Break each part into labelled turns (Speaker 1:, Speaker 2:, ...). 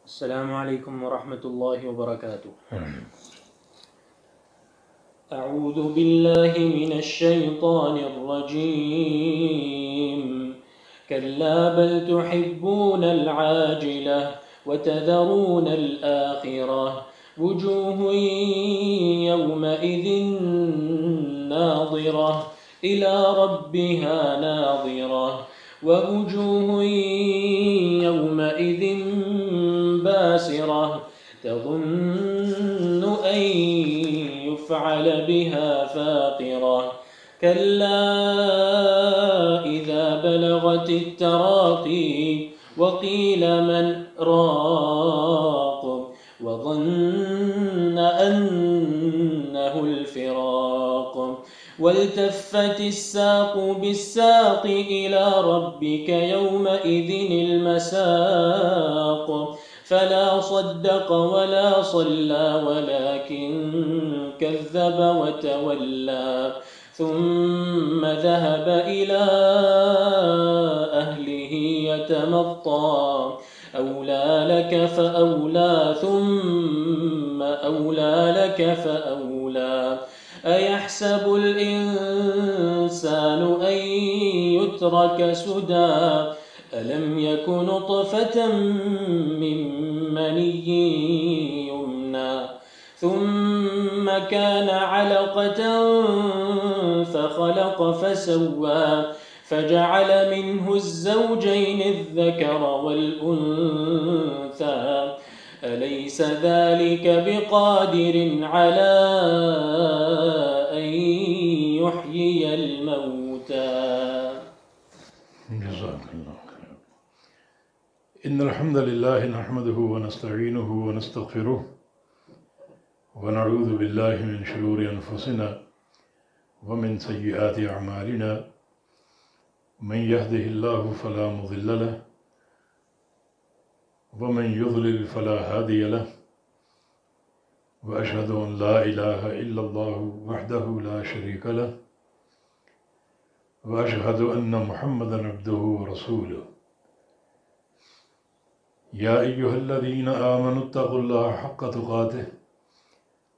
Speaker 1: السلام علیکم ورحمۃ اللہ وبرکاتہ۔ اعوذ باللہ من الشیطان الرجیم کلا بل تحبون العاجلہ وتذرون الآخرہ وجوہ یومئذ ناظرہ إلى ربها ناظرة ووجوه يومئذ باسرة تظن أن يفعل بها فاقرة كلا إذا بلغت التراقي وقيل من راق وظن أنه الفراق والتفت الساق بالساق إلى ربك يومئذ المساق فلا صدق ولا صلى ولكن كذب وتولى ثم ذهب إلى أهله يتمطى أولى لك فأولى ثم أولى لك فأولى أيحسب الإنسان أن يترك سدى ألم يك نطفة من مني يمنى ثم كان علقة فخلق فسوى فجعل منه الزوجين الذكر والأنثى أليس ذلك بقادر على أن يحيي الموتى؟
Speaker 2: جزاك الله خير. إن الحمد لله نحمده ونستعينه ونستغفره ونعوذ بالله من شرور أنفسنا ومن سيئات أعمالنا من يهده الله فلا مضل له ومن يضلل فلا هادي له وأشهد أن لا إله إلا الله وحده لا شريك له وأشهد أن محمدًا عبده ورسوله يا أيها الذين آمنوا اتقوا الله حق تقاته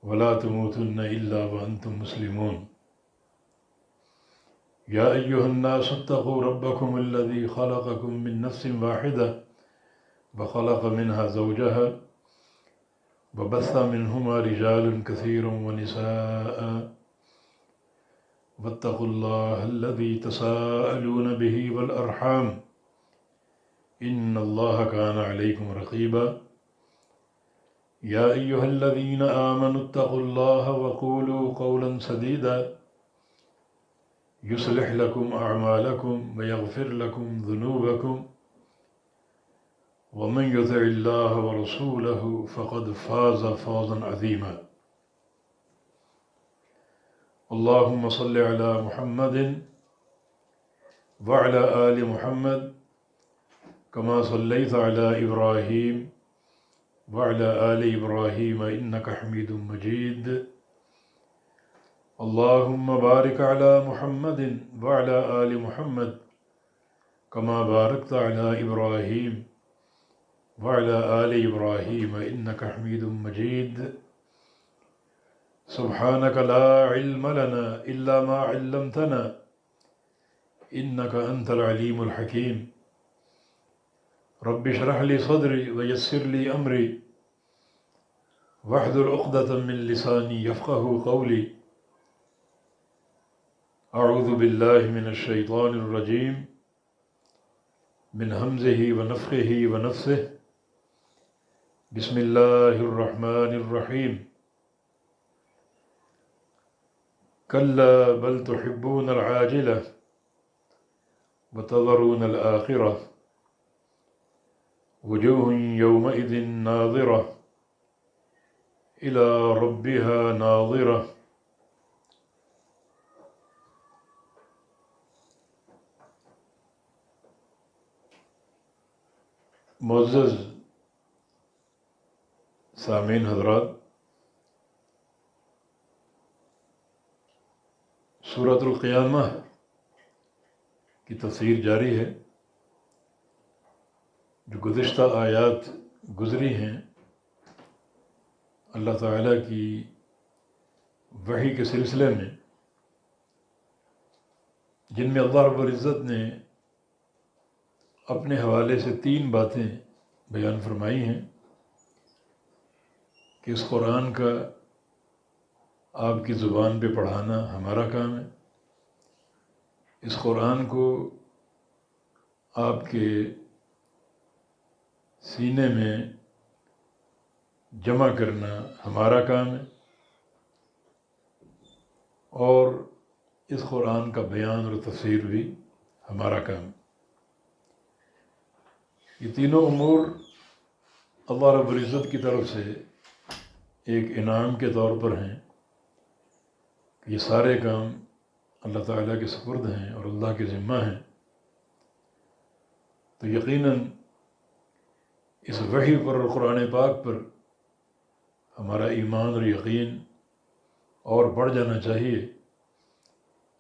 Speaker 2: ولا تموتن إلا وأنتم مسلمون يا أيها الناس اتقوا ربكم الذي خلقكم من نفس واحدة وخلق منها زوجها وبث منهما رجالا كثيرا ونساء واتقوا الله الذي تساءلون به والأرحام إن الله كان عليكم رقيبا يا أيها الذين آمنوا اتقوا الله وقولوا قولا سديدا يصلح لكم أعمالكم ويغفر لكم ذنوبكم ومن يطع الله ورسوله فقد فاز فوزا عظيما اللهم صل على محمد وعلى آل محمد كما صليت على إبراهيم وعلى آل إبراهيم إنك حميد مجيد اللهم بارك على محمد وعلى آل محمد كما باركت على إبراهيم وعلى آل إبراهيم إنك حميد مجيد سبحانك لا علم لنا إلا ما علمتنا إنك أنت العليم الحكيم رب اشرح لي صدري ويسر لي أمري واحلل عقدة من لساني يفقه قولي أعوذ بالله من الشيطان الرجيم من همزه ونفخه ونفثه بسم الله الرحمن الرحيم كلا بل تحبون العاجلة وتذرون الآخرة وجوه يومئذ ناظرة إلى ربها ناظرة معزز سامعین حضرات، سورۃ القیامہ کی تفسیر جاری ہے جو گزشتہ آیات گزری ہیں اللہ تعالیٰ کی وحی کے سلسلے میں، جن میں اللہ رب العزت نے اپنے حوالے سے 3 باتیں بیان فرمائی ہیں کہ اس قرآن کا آپ کی زبان پہ پڑھانا ہمارا کام ہے، اس قرآن کو آپ کے سینے میں جمع کرنا ہمارا کام ہے، اور اس قرآن کا بیان اور تفسیر بھی ہمارا کام ہے۔ یہ تینوں امور اللہ رب العزت کی طرف سے ایک انعام کے طور پر ہیں کہ یہ سارے کام اللہ تعالیٰ کے سپرد ہیں اور اللہ کے ذمہ ہیں، تو یقیناً اس وحی پر اور قرآن پاک پر ہمارا ایمان اور یقین اور بڑھ جانا چاہیے۔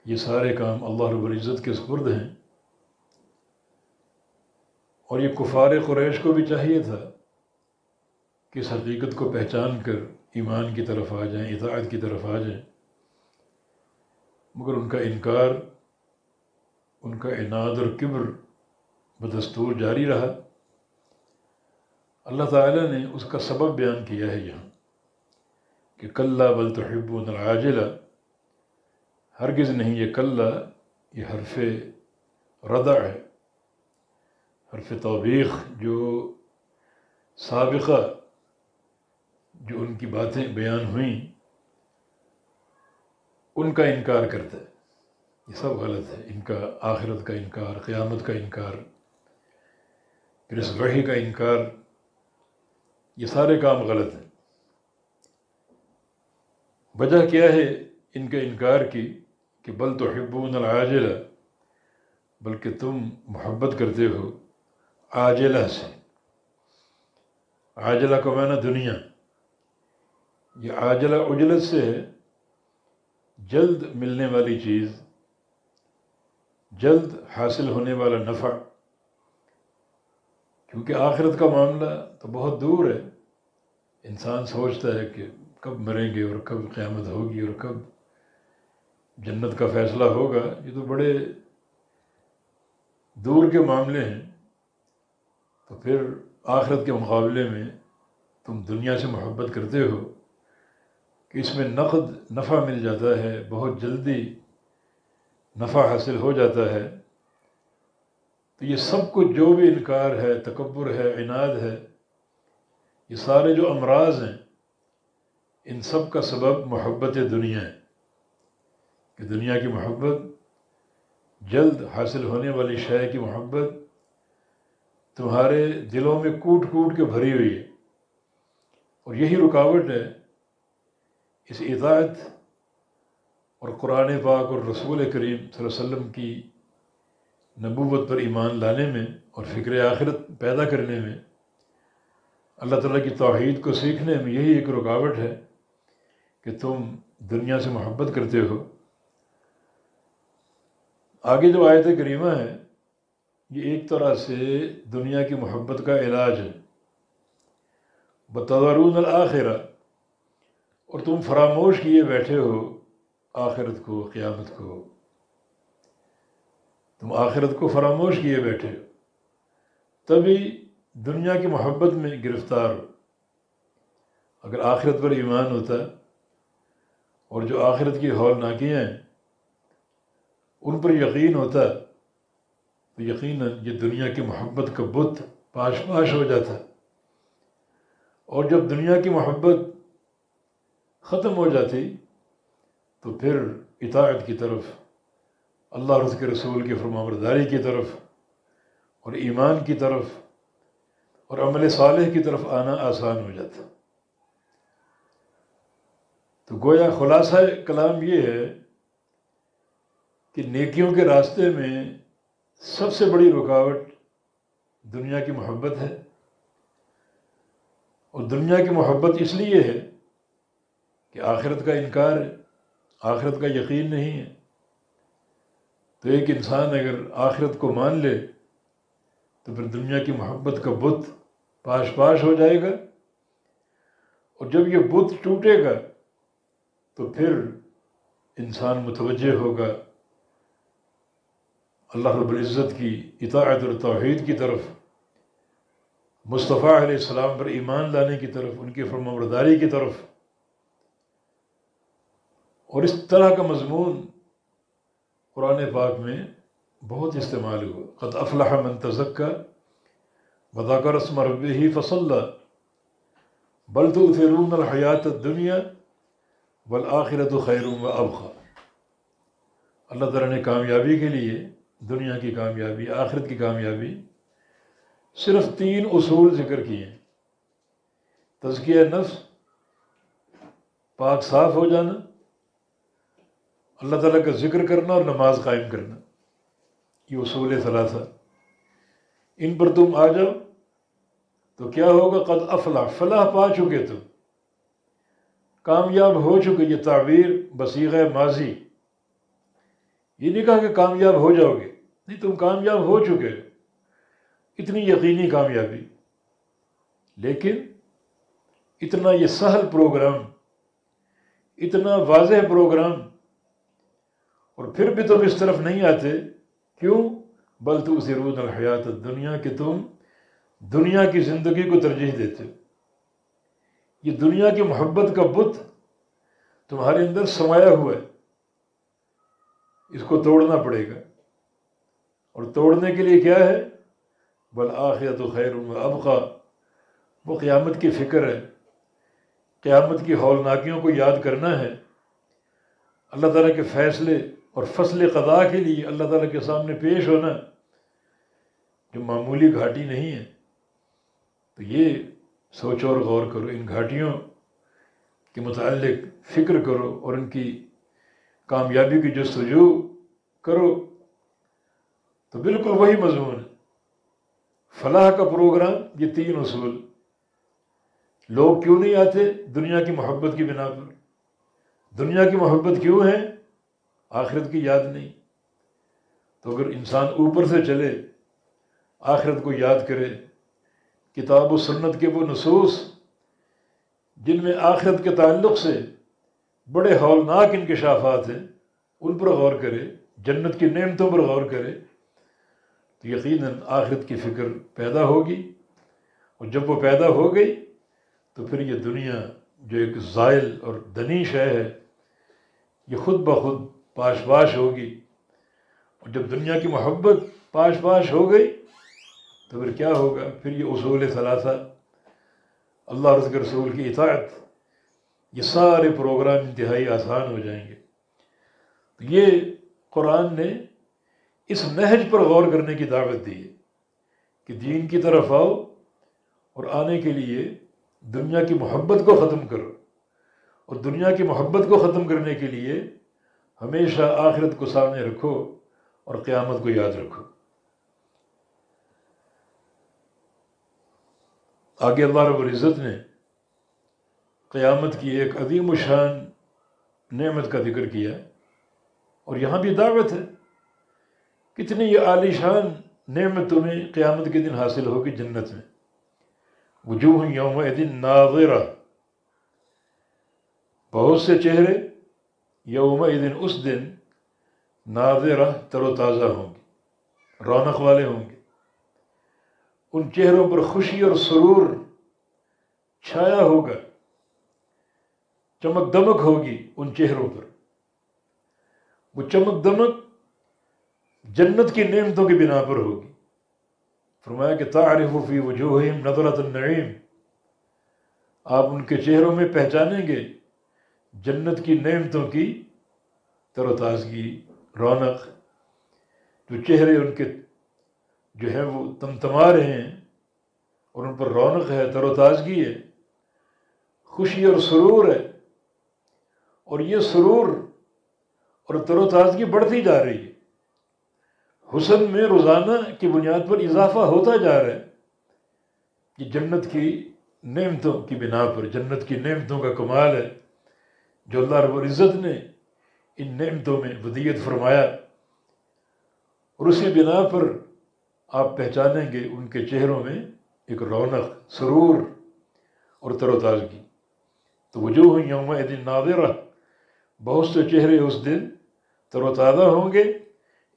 Speaker 2: یہ سارے کام اللہ رب العزت کے سپرد ہیں، اور یہ کفار قریش کو بھی چاہیے تھا کہ اس حقیقت کو پہچان کر ایمان کی طرف آ جائیں، اطاعت کی طرف آ جائیں، مگر ان کا انکار، ان کا عناد اور کبر بدستور جاری رہا۔ اللہ تعالیٰ نے اس کا سبب بیان کیا ہے یہاں کہ کلا بل تحبون العاجلہ، ہرگز نہیں یہ کلا، یہ حرف ردع ہے، حرف توبیخ، جو سابقہ جو ان کی باتیں بیان ہوئیں ان کا انکار کرتا ہے۔ یہ سب غلط ہے، ان کا آخرت کا انکار، قیامت کا انکار، پھر اس وحی کا انکار، یہ سارے کام غلط ہیں۔ وجہ کیا ہے ان کے انکار کی کہ بل تحبون العاجلہ، بلکہ تم محبت کرتے ہو عاجلہ سے۔ عاجلہ کا معنی دنیا، یہ عاجلہ عجلت سے ہے، جلد ملنے والی چیز، جلد حاصل ہونے والا نفع، کیونکہ آخرت کا معاملہ تو بہت دور ہے۔ انسان سوچتا ہے کہ کب مریں گے اور کب قیامت ہوگی اور کب جنت کا فیصلہ ہوگا، یہ تو بڑے دور کے معاملے ہیں۔ تو پھر آخرت کے مقابلے میں تم دنیا سے محبت کرتے ہو کہ اس میں نقد نفع مل جاتا ہے، بہت جلدی نفع حاصل ہو جاتا ہے، تو یہ سب کچھ جو بھی انکار ہے، تکبر ہے، عناد ہے، یہ سارے جو امراض ہیں، ان سب کا سبب محبت دنیا ہے کہ دنیا کی محبت، جلد حاصل ہونے والی شے کی محبت تمہارے دلوں میں کوٹ کوٹ کے بھری ہوئی ہے، اور یہی رکاوٹ ہے اس اطاعت اور قرآن پاک اور رسول کریم صلی اللہ علیہ وسلم کی نبوت پر ایمان لانے میں اور فکر آخرت پیدا کرنے میں، اللہ تعالیٰ کی توحید کو سیکھنے میں یہی ایک رکاوٹ ہے کہ تم دنیا سے محبت کرتے ہو۔ آگے جو آیت کریمہ ہے یہ ایک طرح سے دنیا کی محبت کا علاج ہے۔ بتذرون الآخرہ، اور تم فراموش کیے بیٹھے ہو آخرت کو، قیامت کو، تم آخرت کو فراموش کیے بیٹھے ہو، تبھی دنیا کی محبت میں گرفتار ہو۔ اگر آخرت پر ایمان ہوتا اور جو آخرت کی ہولناکیاں ہیں ان پر یقین ہوتا تو یقیناً یہ دنیا کی محبت کا بت پاش پاش ہو جاتا، اور جب دنیا کی محبت ختم ہو جاتی تو پھر اطاعت کی طرف، اللہ اور اس کے رسول کی فرمانبرداری کی طرف اور ایمان کی طرف اور عمل صالح کی طرف آنا آسان ہو جاتا۔ تو گویا خلاصہ کلام یہ ہے کہ نیکیوں کے راستے میں سب سے بڑی رکاوٹ دنیا کی محبت ہے، اور دنیا کی محبت اس لیے ہے کہ آخرت کا انکار ہے، آخرت کا یقین نہیں ہے۔ تو ایک انسان اگر آخرت کو مان لے تو پھر دنیا کی محبت کا بت پاش پاش ہو جائے گا، اور جب یہ بت ٹوٹے گا تو پھر انسان متوجہ ہوگا اللہ رب العزت کی اطاعت اور توحید کی طرف، مصطفیٰ علیہ السلام پر ایمان لانے کی طرف، ان کی فرمانبرداری کی طرف۔ اور اس طرح کا مضمون قرآن پاک میں بہت استعمال ہوا، قد افلح من تزکا وذکر اسم ربہ فصلی بل تؤثرون الحیاۃ الدنیا والآخرۃ خیر وابقی۔ اللہ تعالیٰ نے کامیابی کے لیے، دنیا کی کامیابی، آخرت کی کامیابی، صرف 3 اصول ذکر کیے ہیں: تزکیہ نفس، پاک صاف ہو جانا، اللہ تعالیٰ کا ذکر کرنا اور نماز قائم کرنا۔ یہ اصول 3 ان پر تم آ جاؤ تو کیا ہوگا؟ قد افلح، فلاح پا چکے، تم کامیاب ہو چکے۔ یہ تعبیر بصیغہ ماضی، یہ نہیں کہا کہ کامیاب ہو جاؤ گے، نہیں، تم کامیاب ہو چکے، اتنی یقینی کامیابی۔ لیکن اتنا یہ سہل پروگرام، اتنا واضح پروگرام، اور پھر بھی تم اس طرف نہیں آتے، کیوں؟ بل تؤثرون الحیات الدنیا، کہ تم دنیا کی زندگی کو ترجیح دیتے ہو۔ یہ دنیا کی محبت کا بت تمہارے اندر سمایا ہوا ہے، اس کو توڑنا پڑے گا، اور توڑنے کے لیے کیا ہے؟ والآخرۃ خیر وابقی، وہ قیامت کی فکر ہے، قیامت کی ہولناکیوں کو یاد کرنا ہے، اللہ تعالیٰ کے فیصلے اور فصل قضاء کے لیے اللہ تعالیٰ کے سامنے پیش ہونا، جو معمولی گھاٹی نہیں ہے۔ تو یہ سوچو اور غور کرو، ان گھاٹیوں کے متعلق فکر کرو اور ان کی کامیابی کی جستجو کرو، تو بالکل وہی مضمون ہے فلاح کا پروگرام۔ یہ 3 اصول۔ لوگ کیوں نہیں آتے؟ دنیا کی محبت کی بنا پر۔ دنیا کی محبت کیوں ہے؟ آخرت کی یاد نہیں۔ تو اگر انسان اوپر سے چلے، آخرت کو یاد کرے، کتاب و سنت کے وہ نصوص جن میں آخرت کے تعلق سے بڑے ہولناک انکشافات ہیں، ان پر غور کرے، جنت کی نعمتوں پر غور کرے، تو یقیناً آخرت کی فکر پیدا ہوگی، اور جب وہ پیدا ہو گئی تو پھر یہ دنیا جو ایک زائل اور دنی شے ہے، یہ خود بخود پاش پاش ہوگی۔ اور جب دنیا کی محبت پاش پاش ہو گئی تو پھر کیا ہوگا؟ پھر یہ اصول 3، اللہ اور اس کے رسول کی اطاعت، یہ سارے پروگرام انتہائی آسان ہو جائیں گے۔ تو یہ قرآن نے اس نہج پر غور کرنے کی دعوت دی ہے کہ دین کی طرف آؤ، اور آنے کے لیے دنیا کی محبت کو ختم کرو، اور دنیا کی محبت کو ختم کرنے کے لیے ہمیشہ آخرت کو سامنے رکھو اور قیامت کو یاد رکھو۔ آگے اللہ رب العزت نے قیامت کی ایک عظیم الشان نعمت کا ذکر کیا، اور یہاں بھی دعوت ہے۔ کتنی یہ عالی شان نعمت تمہیں قیامت کے دن حاصل ہوگی جنت میں۔ وجوہ یومئذ ناظرہ، بہت سے چہرے یومئذ اس دن ناظرہ تر و تازہ ہوں گے، رونق والے ہوں گے، ان چہروں پر خوشی اور سرور چھایا ہوگا، چمک دمک ہوگی ان چہروں پر۔ وہ چمک دمک جنت کی نعمتوں کی بنا پر ہوگی۔ فرمایا کہ تعرف فی وجوہہم نظرۃ النعیم، آپ ان کے چہروں میں پہچانیں گے جنت کی نعمتوں کی تر و تازگی، رونق۔ جو چہرے ان کے جو ہیں وہ تمتما رہے ہیں، اور ان پر رونق ہے، تر و تازگی ہے، خوشی اور سرور ہے، اور یہ سرور اور تر و تازگی بڑھتی جا رہی ہے، حسن میں روزانہ کی بنیاد پر اضافہ ہوتا جا رہا ہے۔ یہ جنت کی نعمتوں کی بنا پر، جنت کی نعمتوں کا کمال ہے جو اللہ رب العزت نے ان نعمتوں میں ودیعت فرمایا، اور اسی بنا پر آپ پہچانیں گے ان کے چہروں میں ایک رونق، سرور اور تر و تازگی. تو وجوہ یومئذ ناظرہ، بہت سے چہرے اس دن تر و تازہ ہوں گے،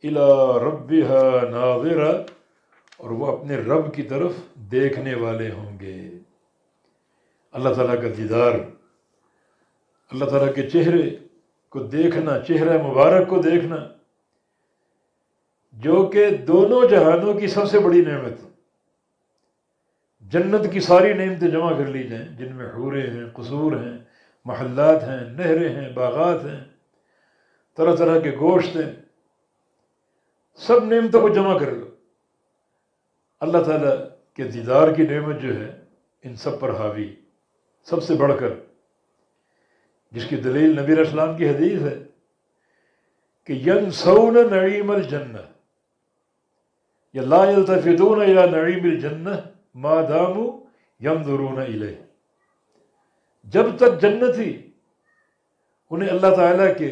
Speaker 2: الی ربہا ناظرہ، اور وہ اپنے رب کی طرف دیکھنے والے ہوں گے. اللہ تعالیٰ کا دیدار، اللہ تعالیٰ کے چہرے کو دیکھنا، چہرہ مبارک کو دیکھنا، جو کہ دونوں جہانوں کی سب سے بڑی نعمت. جنت کی ساری نعمتیں جمع کر لی جائیں، جن میں حوریں ہیں، قصور ہیں، محلات ہیں، نہریں ہیں، باغات ہیں، طرح طرح کے گوشت ہیں، سب نعمتوں کو جمع کر لو. اللہ تعالیٰ کے دیدار کی نعمت جو ہے ان سب پر حاوی، سب سے بڑھ کر، جس کی دلیل نبی علیہ السلام کی حدیث ہے کہ ینسون نعیم الجنہ یا لا یلتفتون الی نعیم الجنہ ما داموا ینظرون الیہ. جب تک جنتی انہیں اللہ تعالیٰ کے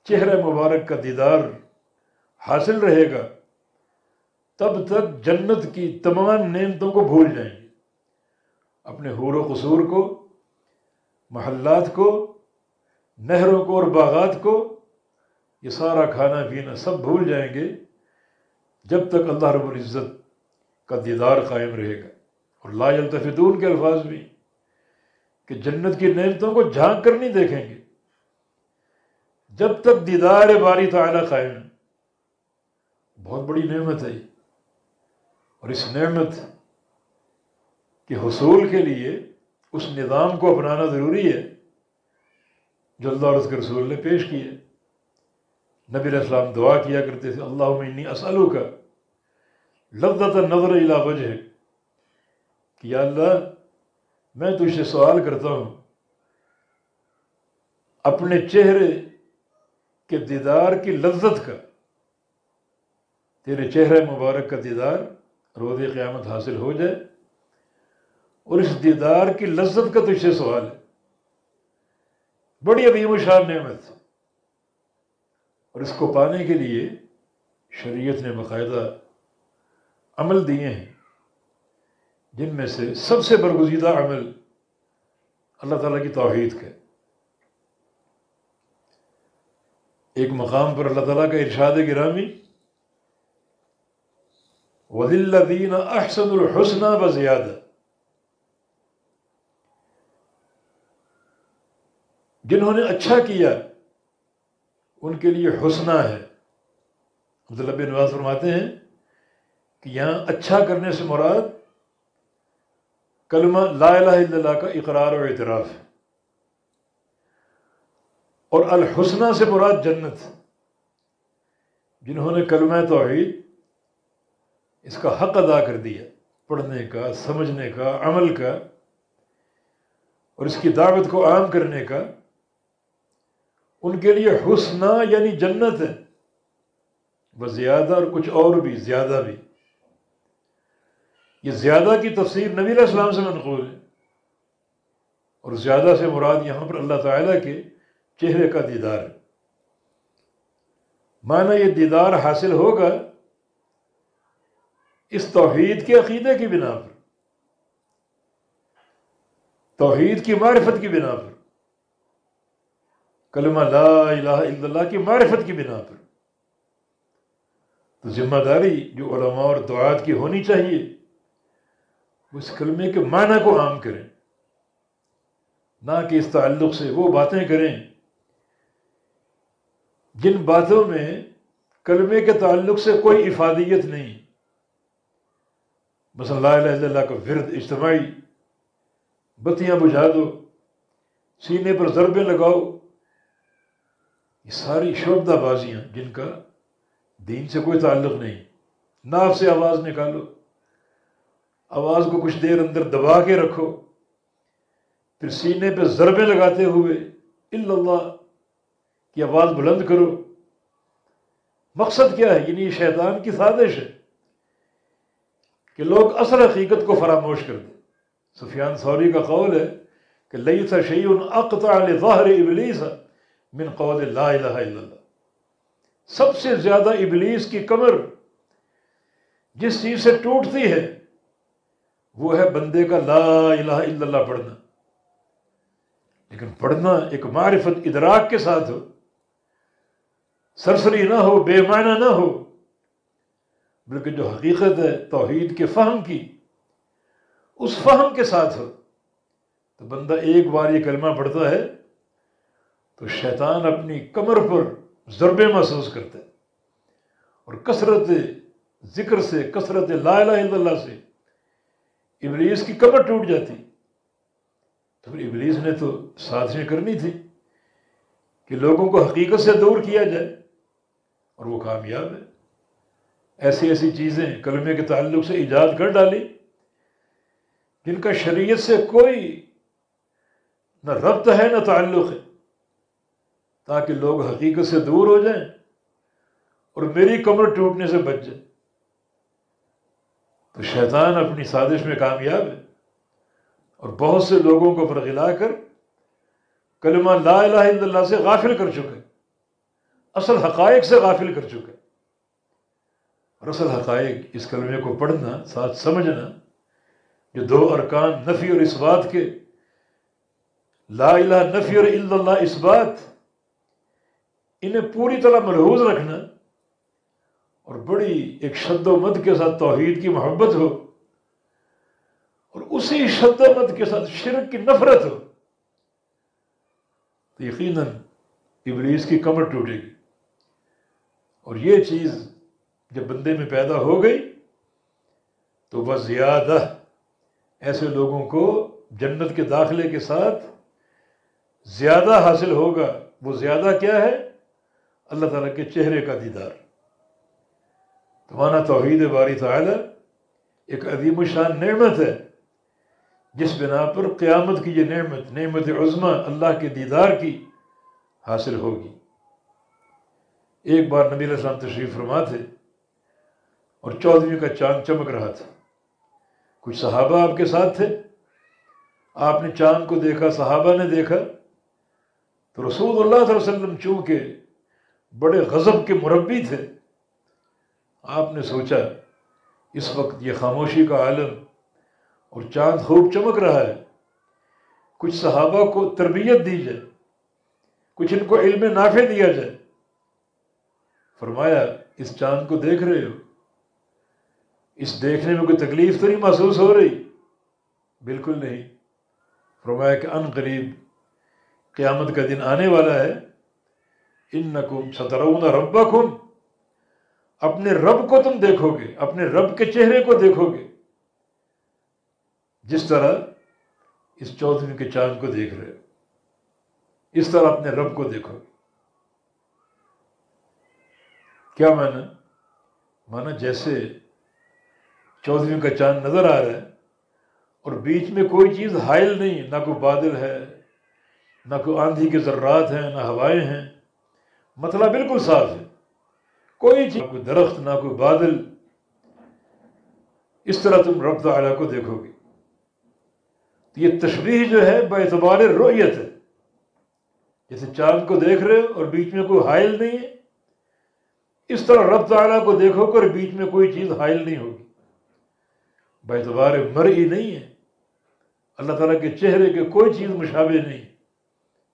Speaker 2: چہرہ مبارک کا دیدار حاصل رہے گا، تب تک جنت کی تمام نعمتوں کو بھول جائیں گے. اپنے حور و قصور کو، محلات کو، نہروں کو اور باغات کو، یہ سارا کھانا پینا سب بھول جائیں گے جب تک اللہ رب العزت کا دیدار قائم رہے گا. اور لا یلتفتون کے الفاظ بھی کہ جنت کی نعمتوں کو جھانک کر نہیں دیکھیں گے جب تک دیدار باری تعالیٰ قائم ہے. بہت بڑی نعمت ہے یہ، اور اس نعمت کے حصول کے لیے اس نظام کو اپنانا ضروری ہے جو اللہ اور اس کے رسول نے پیش کیا. نبی علیہ السلام دعا کیا کرتے تھے، اللہم انی اسألوک لذۃ النظر الی وجہک، کہ یا اللہ میں تجھ سے سوال کرتا ہوں اپنے چہرے کے دیدار کی لذت کا، تیرے چہرے مبارک کا دیدار روز قیامت حاصل ہو جائے، اور اس دیدار کی لذت کا تجھ سے سوال ہے. بڑی عظیم و شان نعمت، اور اس کو پانے کے لیے شریعت نے باقاعدہ عمل دیے ہیں، جن میں سے سب سے برگزیدہ عمل اللہ تعالیٰ کی توحید کا ہے. ایک مقام پر اللہ تعالیٰ کا ارشاد گرامی، وَلِلَّذِينَ أَحْسَنُوا الْحُسْنَى وَزِيَادَةٌ، جنہوں نے اچھا کیا ان کے لیے حسنہ ہے. عبداللہ بن عباس فرماتے ہیں کہ یہاں اچھا کرنے سے مراد کلمہ لا الہ الا اللہ کا اقرار و اعتراف ہے، اور الحسنہ سے مراد جنت. جنہوں نے کلمہ توحید اس کا حق ادا کر دیا، پڑھنے کا، سمجھنے کا، عمل کا، اور اس کی دعوت کو عام کرنے کا، ان کے لیے حسنہ یعنی جنت ہے، وزیادہ، اور کچھ اور بھی، زیادہ بھی. یہ زیادہ کی تفسیر نبی علیہ السلام سے منقول ہے، اور زیادہ سے مراد یہاں پر اللہ تعالیٰ کے چہرے کا دیدار ہے. معنی یہ دیدار حاصل ہوگا اس توحید کے عقیدے کی بنا پر، توحید کی معرفت کی بنا پر، کلمہ لا الہ الا اللہ کی معرفت کی بنا پر. تو ذمہ داری جو علماء اور دعات کی ہونی چاہیے وہ اس کلمے کے معنی کو عام کریں، نہ کہ اس تعلق سے وہ باتیں کریں جن باتوں میں کلمے کے تعلق سے کوئی افادیت نہیں. مثلا لا الہ الا اللہ کا ورد اجتماعی، بتیاں بجھا دو، سینے پر ضربیں لگاؤ، یہ ساری شعبدہ بازیاں جن کا دین سے کوئی تعلق نہیں. ناف سے آواز نکالو، آواز کو کچھ دیر اندر دبا کے رکھو، پھر سینے پہ ضربیں لگاتے ہوئے الا اللہ کی آواز بلند کرو. مقصد کیا ہے؟ یعنی یہ شیطان کی سازش ہے کہ لوگ اصل حقیقت کو فراموش کر دیں. سفیان ثوری کا قول ہے کہ لیس شیء اقطع لظہر ابلیس من قول لا الہ الا اللہ. سب سے زیادہ ابلیس کی کمر جس چیز سے ٹوٹتی ہے وہ ہے بندے کا لا الہ الا اللہ پڑھنا، لیکن پڑھنا ایک معرفت ادراک کے ساتھ ہو، سرسری نہ ہو، بے معنی نہ ہو، بلکہ جو حقیقت ہے توحید کے فہم کی، اس فہم کے ساتھ ہو۔ تو بندہ ایک بار یہ کلمہ پڑھتا ہے تو شیطان اپنی کمر پر ضربے محسوس کرتا ہے، اور کثرت ذکر سے، کثرت لا الہ الا اللہ سے ابلیس کی کمر ٹوٹ جاتی۔ تو پھر ابلیس نے تو سازشیں کرنی تھی کہ لوگوں کو حقیقت سے دور کیا جائے، اور وہ کامیاب ہے۔ ایسی ایسی چیزیں کلمے کے تعلق سے ایجاد کر ڈالی جن کا شریعت سے کوئی نہ ربط ہے نہ تعلق ہے، تاکہ لوگ حقیقت سے دور ہو جائیں اور میری کمر ٹوٹنے سے بچ جائے۔ تو شیطان اپنی سازش میں کامیاب ہے، اور بہت سے لوگوں کو فرغلا کر کلمہ لا الہ الا اللہ سے غافل کر چکے، اصل حقائق سے غافل کر چکے۔ اور اصل حقائق اس کلمے کو پڑھنا، ساتھ سمجھنا، جو دو ارکان نفی اور اثبات کے، لا الہ نفی اور الا اللہ اثبات، انہیں پوری طرح ملحوظ رکھنا، اور بڑی ایک شد و مد کے ساتھ توحید کی محبت ہو، اور اسی شد و مد کے ساتھ شرک کی نفرت ہو، تو یقیناً ابلیس کی کمر ٹوٹے گی۔ اور یہ چیز جب بندے میں پیدا ہو گئی تو وہ زیادہ ایسے لوگوں کو جنت کے داخلے کے ساتھ زیادہ حاصل ہوگا۔ وہ زیادہ کیا ہے؟ اللہ تعالیٰ کے چہرے کا دیدار۔ تو مانا توحید باری تعالیٰ ایک عظیم الشان نعمت ہے، جس بنا پر قیامت کی یہ نعمت، نعمت عظمی اللہ کے دیدار کی حاصل ہوگی۔ ایک بار نبی علیہ السلام تشریف فرما تھے اور 14ویں کا چاند چمک رہا تھا، کچھ صحابہ آپ کے ساتھ تھے، آپ نے چاند کو دیکھا، صحابہ نے دیکھا، تو رسول اللہ صلی اللہ علیہ وسلم چونکہ بڑے غضب کے مربی تھے، آپ نے سوچا اس وقت یہ خاموشی کا عالم اور چاند خوب چمک رہا ہے، کچھ صحابہ کو تربیت دی جائے، کچھ ان کو علم نافع دیا جائے۔ فرمایا اس چاند کو دیکھ رہے ہو، اس دیکھنے میں کوئی تکلیف تو نہیں محسوس ہو رہی؟ بالکل نہیں۔ فرمایا کہ ان قریب قیامت کا دن آنے والا ہے، انکم سترون ربکم، اپنے رب کو تم دیکھو گے، اپنے رب کے چہرے کو دیکھو گے، جس طرح اس 14ویں کے چاند کو دیکھ رہے ہو، اس طرح اپنے رب کو دیکھو گے۔ کیا مانا جیسے 14ویں کا چاند نظر آ رہا ہے اور بیچ میں کوئی چیز حائل نہیں، نہ کوئی بادل ہے، نہ کوئی آندھی کے ذرات ہیں، نہ ہوائیں ہیں، مطلب بالکل صاف ہے، کوئی چیز، نہ کوئی درخت، نہ کوئی بادل، اس طرح تم رب تعالیٰ کو دیکھو گے۔ تو یہ تشبیہ جو ہے باعتبار رؤیت ہے، جیسے چاند کو دیکھ رہے ہو اور بیچ میں کوئی حائل نہیں ہے، اس طرح رب تعالیٰ کو دیکھو گے اور بیچ میں کوئی چیز حائل نہیں ہوگی، باعتبار مرئی نہیں ہے، اللہ تعالیٰ کے چہرے کے کوئی چیز مشابہ نہیں۔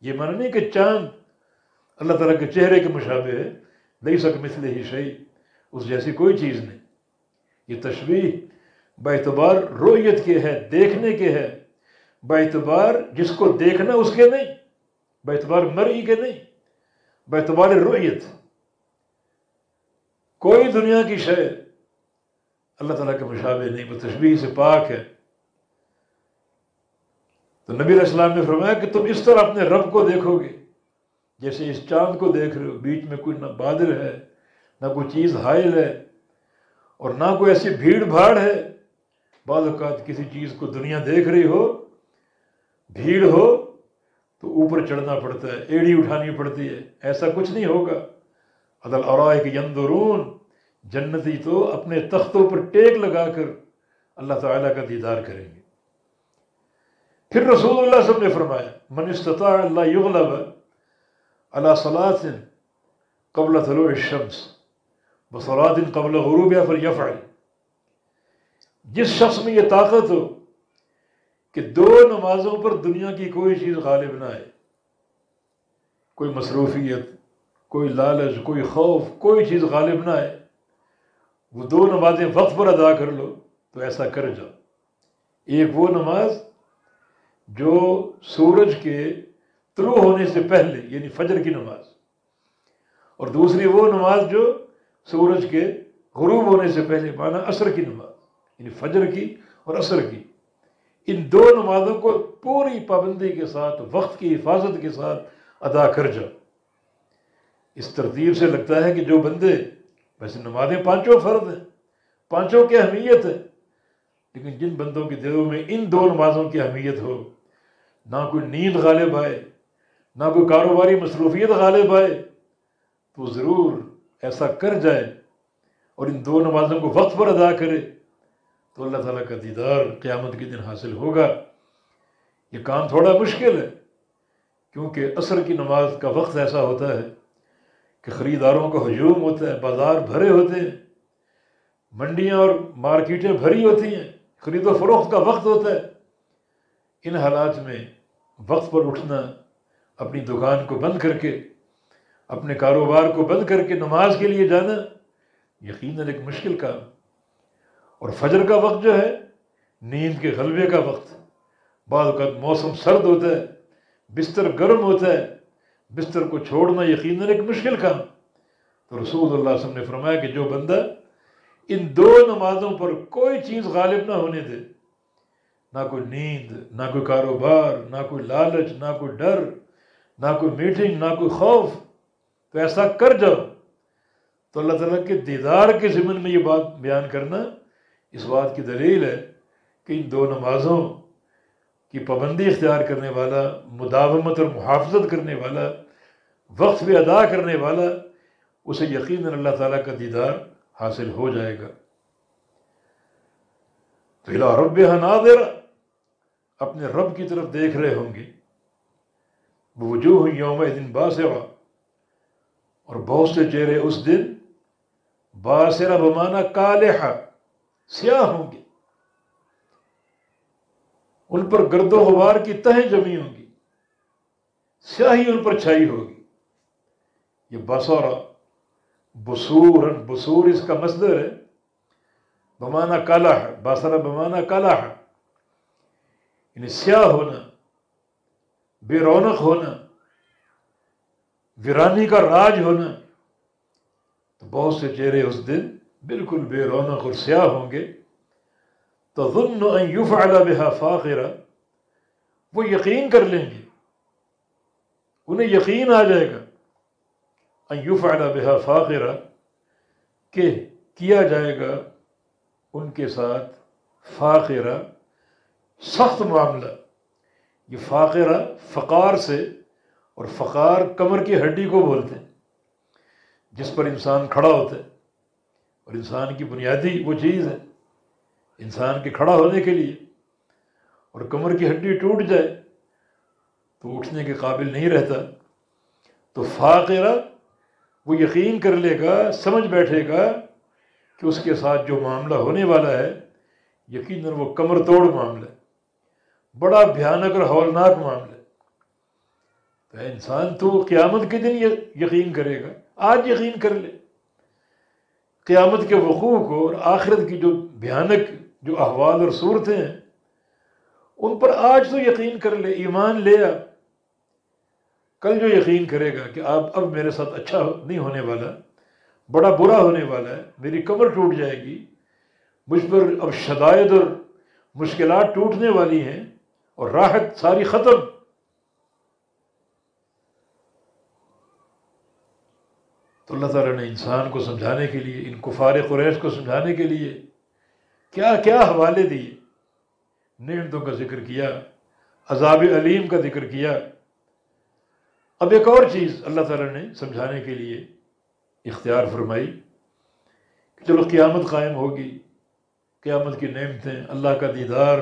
Speaker 2: یہ معنی نہیں کہ چاند اللہ تعالیٰ کے چہرے کے مشابہ ہے، لیس کمثلہ شیء، اس جیسی کوئی چیز نہیں۔ یہ تشبیہ باعتبار رؤیت کے ہے، دیکھنے کے ہے، باعتبار جس کو دیکھنا اس کے نہیں، باعتبار مرئی کے نہیں، باعتبار رؤیت۔ کوئی دنیا کی شے اللہ تعالیٰ کے مشابہ نہیں، وہ تشبیہ سے پاک ہے۔ تو نبی علیہ السلام نے فرمایا کہ تم اس طرح اپنے رب کو دیکھو گے جیسے اس چاند کو دیکھ رہے ہو، بیچ میں کوئی نہ بادل ہے، نہ کوئی چیز حائل ہے، اور نہ کوئی ایسی بھیڑ بھاڑ ہے۔ بعض اوقات کسی چیز کو دنیا دیکھ رہی ہو، بھیڑ ہو تو اوپر چڑھنا پڑتا ہے، ایڑی اٹھانی پڑتی ہے، ایسا کچھ نہیں ہوگا۔ علی الارائک ینظرون، جنتی تو اپنے تختوں پر ٹیک لگا کر اللہ تعالیٰ کا دیدار کریں گے۔ پھر رسول اللہ صلی اللہ علیہ وسلم نے فرمایا من استطاع اللہ یغلب علی صلاة قبل طلوع الشمس وصلاة قبل غروبها فلیفعل، جس شخص میں یہ طاقت ہو کہ 2 نمازوں پر دنیا کی کوئی چیز غالب نہ آئے، کوئی مصروفیت، کوئی لالچ، کوئی خوف، کوئی چیز غالب نہ آئے، وہ 2 نمازیں وقت پر ادا کر لو تو ایسا کر جاؤ۔ ایک وہ نماز جو سورج کے طلوع ہونے سے پہلے یعنی فجر کی نماز، اور دوسری وہ نماز جو سورج کے غروب ہونے سے پہلے، معنی عصر کی نماز، یعنی فجر کی اور عصر کی۔ ان 2 نمازوں کو پوری پابندی کے ساتھ، وقت کی حفاظت کے ساتھ ادا کر جاؤ۔ اس ترتیب سے لگتا ہے کہ جو بندے، ویسے نمازیں 5 فرض ہیں، 5 کی اہمیت ہے، لیکن جن بندوں کے دلوں میں ان 2 نمازوں کی اہمیت ہو، نہ کوئی نیند غالب آئے، نہ کوئی کاروباری مصروفیت غالب آئے، تو ضرور ایسا کر جائے اور ان 2 نمازوں کو وقت پر ادا کرے تو اللہ تعالیٰ کا دیدار قیامت کے دن حاصل ہوگا۔ یہ کام تھوڑا مشکل ہے، کیونکہ عصر کی نماز کا وقت ایسا ہوتا ہے کہ خریداروں کا ہجوم ہوتا ہے، بازار بھرے ہوتے ہیں، منڈیاں اور مارکیٹیں بھری ہوتی ہیں، خرید و فروخت کا وقت ہوتا ہے۔ ان حالات میں وقت پر اٹھنا، اپنی دکان کو بند کر کے، اپنے کاروبار کو بند کر کے نماز کے لیے جانا یقیناً ایک مشکل کام۔ اور فجر کا وقت جو ہے نیند کے غلبے کا وقت، بعض اوقات موسم سرد ہوتا ہے، بستر گرم ہوتا ہے، بستر کو چھوڑنا یقیناً ایک مشکل کام۔ تو رسول اللہ صلی اللہ علیہ وسلم نے فرمایا کہ جو بندہ ان 2 نمازوں پر کوئی چیز غالب نہ ہونے دے، نہ کوئی نیند، نہ کوئی کاروبار، نہ کوئی لالچ، نہ کوئی ڈر، نہ کوئی میٹنگ، نہ کوئی خوف، تو ایسا کر جاؤ، تو اللہ تعالیٰ کے دیدار کے ضمن میں یہ بات بیان کرنا اس بات کی دلیل ہے کہ ان 2 نمازوں کی پابندی اختیار کرنے والا، مداومت اور محافظت کرنے والا، وقت بھی ادا کرنے والا، اسے یقیناً اللہ تعالیٰ کا دیدار حاصل ہو جائے گا۔ تو اِلیٰ رَبِّهَا نَاظِرَةٌ، اپنے رب کی طرف دیکھ رہے ہوں گے، وَوُجُوهٌ يَوْمَئِذٍ بَاسِرَةٌ، اور بہت سے چہرے اس دن باسرہ بمعنی کالحہ، سیاہ ہوں گے، ان پر گرد و غبار کی تہیں جمی ہوں گی، سیاہی ان پر چھائی ہوگی۔ یہ بصرہ، بصور، بصور اس کا مصدر ہے، بمعنی کالح، بصرہ بمعنی کالح، یعنی سیاہ ہونا، بے رونق ہونا، ویرانی کا راج ہونا۔ تو بہت سے چہرے اس دن بالکل بے رونق اور سیاہ ہوں گے۔ تظن ان یفعل بها فاقرہ، وہ یقین کر لیں گے، انہیں یقین آ جائے گا، ان یفعل بها فاقرہ، کہ کیا جائے گا ان کے ساتھ فاقرہ، سخت معاملہ۔ یہ فاقرہ فقار سے، اور فقار کمر کی ہڈی کو بولتے ہیں جس پر انسان کھڑا ہوتا ہے، اور انسان کی بنیادی وہ چیز ہے انسان کے کھڑا ہونے کے لیے، اور کمر کی ہڈی ٹوٹ جائے تو اٹھنے کے قابل نہیں رہتا۔ تو فاقرہ وہ یقین کر لے گا، سمجھ بیٹھے گا کہ اس کے ساتھ جو معاملہ ہونے والا ہے یقیناً وہ کمر توڑ معاملہ ہے، بڑا بھیانک اور ہولناک معاملہ ہے۔ تو اے انسان، تو قیامت کے دن یقین کرے گا، آج یقین کر لے قیامت کے وقوع کو، اور آخرت کی جو بھیانک جو احوال اور صورتیں ہیں ان پر آج تو یقین کر لے، ایمان لے آ۔ کل جو یقین کرے گا کہ اب میرے ساتھ اچھا نہیں ہونے والا، بڑا برا ہونے والا ہے، میری کمر ٹوٹ جائے گی، مجھ پر اب شدائد اور مشکلات ٹوٹنے والی ہیں اور راحت ساری ختم۔ تو اللہ تعالیٰ نے انسان کو سمجھانے کے لیے، ان کفار قریش کو سمجھانے کے لیے کیا کیا حوالے دیے، نعمتوں کا ذکر کیا، عذاب علیم کا ذکر کیا۔ اب ایک اور چیز اللہ تعالیٰ نے سمجھانے کے لیے اختیار فرمائی کہ چلو قیامت قائم ہوگی، قیامت کی نعمتیں، اللہ کا دیدار،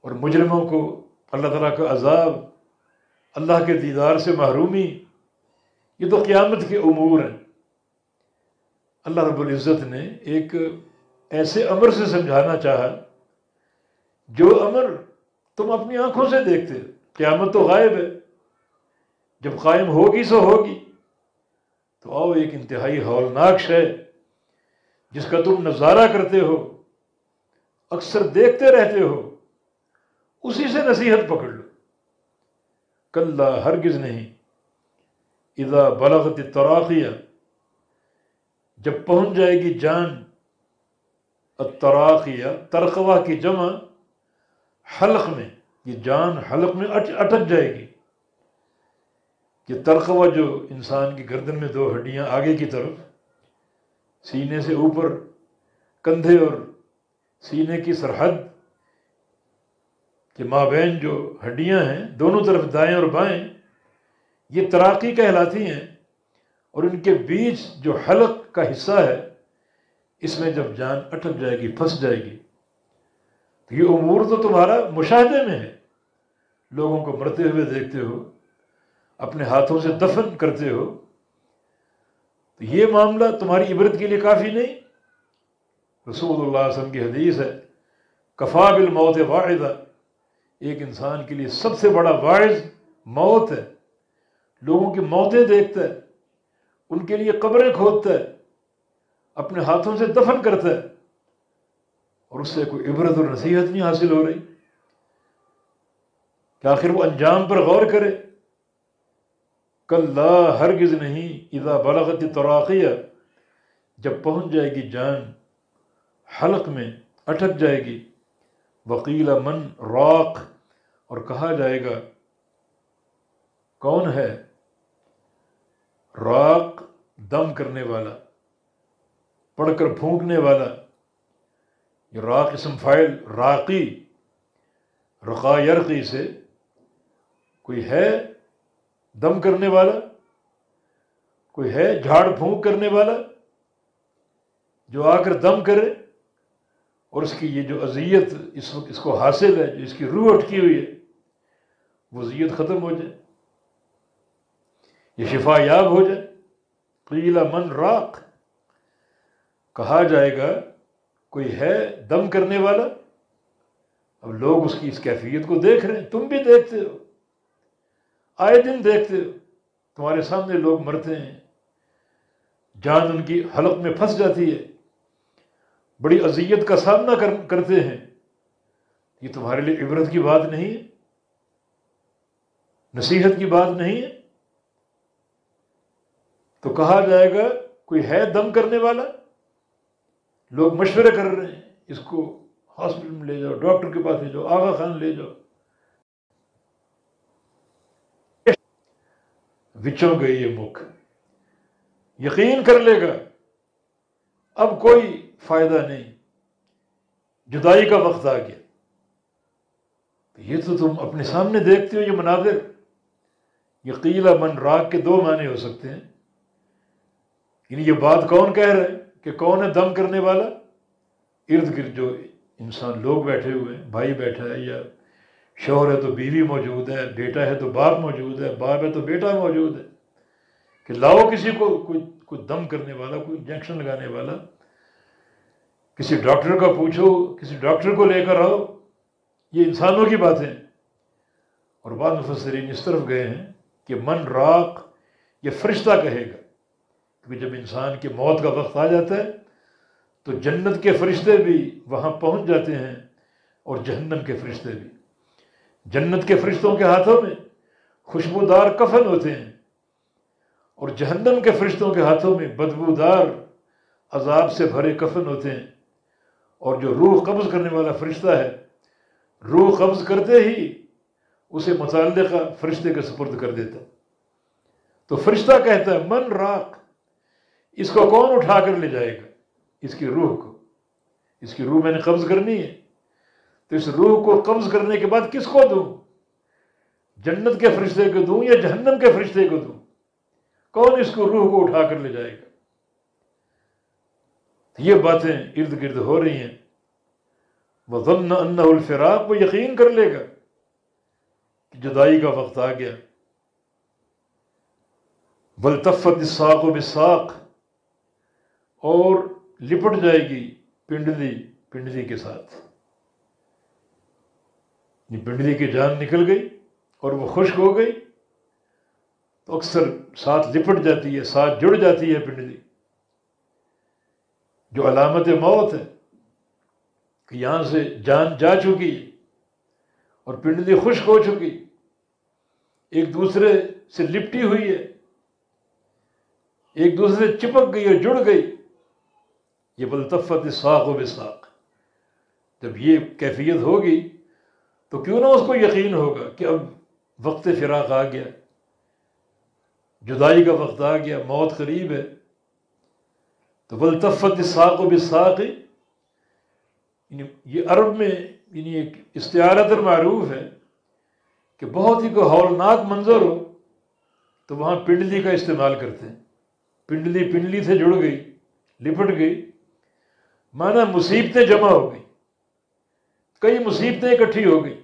Speaker 2: اور مجرموں کو اللہ تعالیٰ کا عذاب، اللہ کے دیدار سے محرومی، یہ تو قیامت کے امور ہیں۔ اللہ رب العزت نے ایک ایسے امر سے سمجھانا چاہا جو امر تم اپنی آنکھوں سے دیکھتے ہو۔ قیامت تو غائب ہے، جب قائم ہوگی سو ہوگی، تو آؤ ایک انتہائی ہولناک شے جس کا تم نظارہ کرتے ہو، اکثر دیکھتے رہتے ہو، اسی سے نصیحت پکڑ لو۔ کلا ہرگز نہیں، اذا بلغت التراقیہ، جب پہنچ جائے گی جان، التراقیہ ترقوہ کی جمع حلق میں، یہ جان حلق میں اٹک جائے گی۔ یہ ترقوہ جو انسان کی گردن میں دو ہڈیاں آگے کی طرف، سینے سے اوپر کندھے اور سینے کی سرحد کے مابین جو ہڈیاں ہیں دونوں طرف دائیں اور بائیں، یہ تراقی کہلاتی ہیں، اور ان کے بیچ جو حلق کا حصہ ہے، اس میں جب جان اٹک جائے گی، پھنس جائے گی، تو یہ امور تو تمہارا مشاہدے میں ہے، لوگوں کو مرتے ہوئے دیکھتے ہو، اپنے ہاتھوں سے دفن کرتے ہو، تو یہ معاملہ تمہاری عبرت کے لیے کافی نہیں؟ رسول اللہ صلی اللہ علیہ وسلم کی حدیث ہے، کفا بالموت واعظا، ایک انسان کے لیے سب سے بڑا واعظ موت ہے۔ لوگوں کی موتیں دیکھتا ہے، ان کے لیے قبریں کھودتا ہے، اپنے ہاتھوں سے دفن کرتا ہے، اور اس سے کوئی عبرت اور نصیحت نہیں حاصل ہو رہی کہ آخر وہ انجام پر غور کرے۔ کلا ہرگز نہیں، اذا بلغت التراقیہ، جب پہنچ جائے گی جان حلق میں، اٹک جائے گی، وقیل من راق، اور کہا جائے گا کون ہے؟ راق دم کرنے والا، پڑھ کر پھونکنے والا۔ یہ راق اسم فاعل راقی، رقا یرقی سے، کوئی ہے دم کرنے والا، کوئی ہے جھاڑ پھونک کرنے والا جو آ کر دم کرے اور اس کی یہ جو اذیت اس وقت اس کو حاصل ہے، جو اس کی روح اٹکی ہوئی ہے، وہ اذیت ختم ہو جائے، یہ شفا یاب ہو جائے۔ قیل من راق، کہا جائے گا کوئی ہے دم کرنے والا۔ اب لوگ اس کی اس کیفیت کو دیکھ رہے ہیں، تم بھی دیکھتے ہو، آئے دن دیکھتے ہو، تمہارے سامنے لوگ مرتے ہیں، جان ان کی حلق میں پھنس جاتی ہے، بڑی اذیت کا سامنا کرتے ہیں۔ یہ تمہارے لیے عبرت کی بات نہیں ہے، نصیحت کی بات نہیں ہے؟ تو کہا جائے گا کوئی ہے دم کرنے والا، لوگ مشورے کر رہے ہیں، اس کو ہاسپٹل میں لے جاؤ، ڈاکٹر کے پاس لے جاؤ، آغا خان لے جاؤ، وچوں گئی یہ مکھ، یقین کر لے گا اب کوئی فائدہ نہیں، جدائی کا وقت آ گیا۔ یہ تو تم اپنے سامنے دیکھتے ہو یہ مناظر۔ یہ قیل من راق کے دو معنی ہو سکتے ہیں، یعنی یہ بات کون کہہ رہا ہے کہ کون ہے دم کرنے والا؟ ارد گرد جو انسان لوگ بیٹھے ہوئے ہیں، بھائی بیٹھا ہے، یا شوہر ہے تو بیوی موجود ہے، بیٹا ہے تو باپ موجود ہے، باپ ہے تو بیٹا موجود ہے، کہ لاؤ کسی کو کوئی دم کرنے والا، کوئی انجیکشن لگانے والا، کسی ڈاکٹر کا پوچھو، کسی ڈاکٹر کو لے کر آؤ۔ یہ انسانوں کی باتیں، اور بعض مفسرین اس طرف گئے ہیں کہ من راق یہ فرشتہ کہے گا، کیونکہ جب انسان کی موت کا وقت آ جاتا ہے تو جنت کے فرشتے بھی وہاں پہنچ جاتے ہیں اور جہنم کے فرشتے بھی۔ جنت کے فرشتوں کے ہاتھوں میں خوشبودار کفن ہوتے ہیں، اور جہنم کے فرشتوں کے ہاتھوں میں بدبودار عذاب سے بھرے کفن ہوتے ہیں، اور جو روح قبض کرنے والا فرشتہ ہے، روح قبض کرتے ہی اسے متعلقہ فرشتے کے سپرد کر دیتا۔ تو فرشتہ کہتا ہے من راق، اس کو کون اٹھا کر لے جائے گا؟ اس کی روح کو، اس کی روح میں نے قبض کرنی ہے، تو اس روح کو قبض کرنے کے بعد کس کو دوں؟ جنت کے فرشتے کو دوں یا جہنم کے فرشتے کو دوں؟ کون اس کو روح کو اٹھا کر لے جائے گا؟ یہ باتیں ارد گرد ہو رہی ہیں۔ وَظَنَّ أَنَّهُ الْفِرَاقُ، وہ یقین کر لے گا کہ جدائی کا وقت آ گیا۔ وَالْتَفَّتِ السَّاقُ بِالسَّاقِ، اور لپٹ جائے گی پنڈلی کے ساتھ، پنڈلی کی جان نکل گئی اور وہ خشک ہو گئی تو اکثر ساتھ لپٹ جاتی ہے، ساتھ جڑ جاتی ہے پنڈلی، جو علامت موت ہے کہ یہاں سے جان جا چکی اور پنڈلی خشک ہو چکی، ایک دوسرے سے لپٹی ہوئی ہے، ایک دوسرے سے چپک گئی اور جڑ گئی۔ یہ والتفت الساق بالساق، جب یہ کیفیت ہوگی تو کیوں نہ اس کو یقین ہوگا کہ اب وقت فراق آ گیا، جدائی کا وقت آ گیا، موت قریب ہے۔ تو والتفت الساق بالساق، یہ عرب میں ایک استعارۃ معروف ہے کہ بہت ہی کوئی ہولناک منظر ہو تو وہاں پنڈلی کا استعمال کرتے ہیں۔ پنڈلی سے جڑ گئی، لپٹ گئی، مانا مصیبتیں جمع ہو گئی، کئی مصیبتیں اکٹھی ہو گئی۔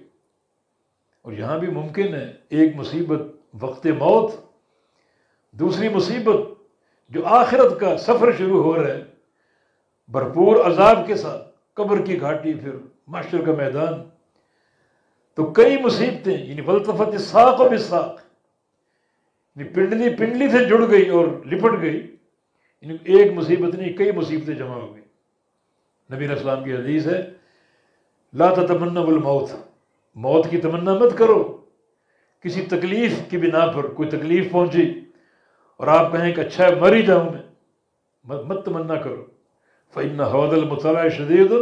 Speaker 2: اور یہاں بھی ممکن ہے ایک مصیبت وقت موت، دوسری مصیبت جو آخرت کا سفر شروع ہو رہا ہے بھرپور عذاب کے ساتھ، قبر کی گھاٹی، پھر محشر کا میدان، تو کئی مصیبتیں، یعنی والتفت الساق بالساق، پنڈلی سے جڑ گئی اور لپٹ گئی، یعنی ایک مصیبت نہیں کئی مصیبتیں جمع ہو گئی۔ نبی علیہ السلام کی حدیث ہے لا تتمنوا الموت، موت کی تمنا مت کرو، کسی تکلیف کی بنا پر کوئی تکلیف پہنچی اور آپ کہیں کہ اچھا مر ہی جاؤں میں، مت تمنا کرو۔ فإن هود المطلع شدید،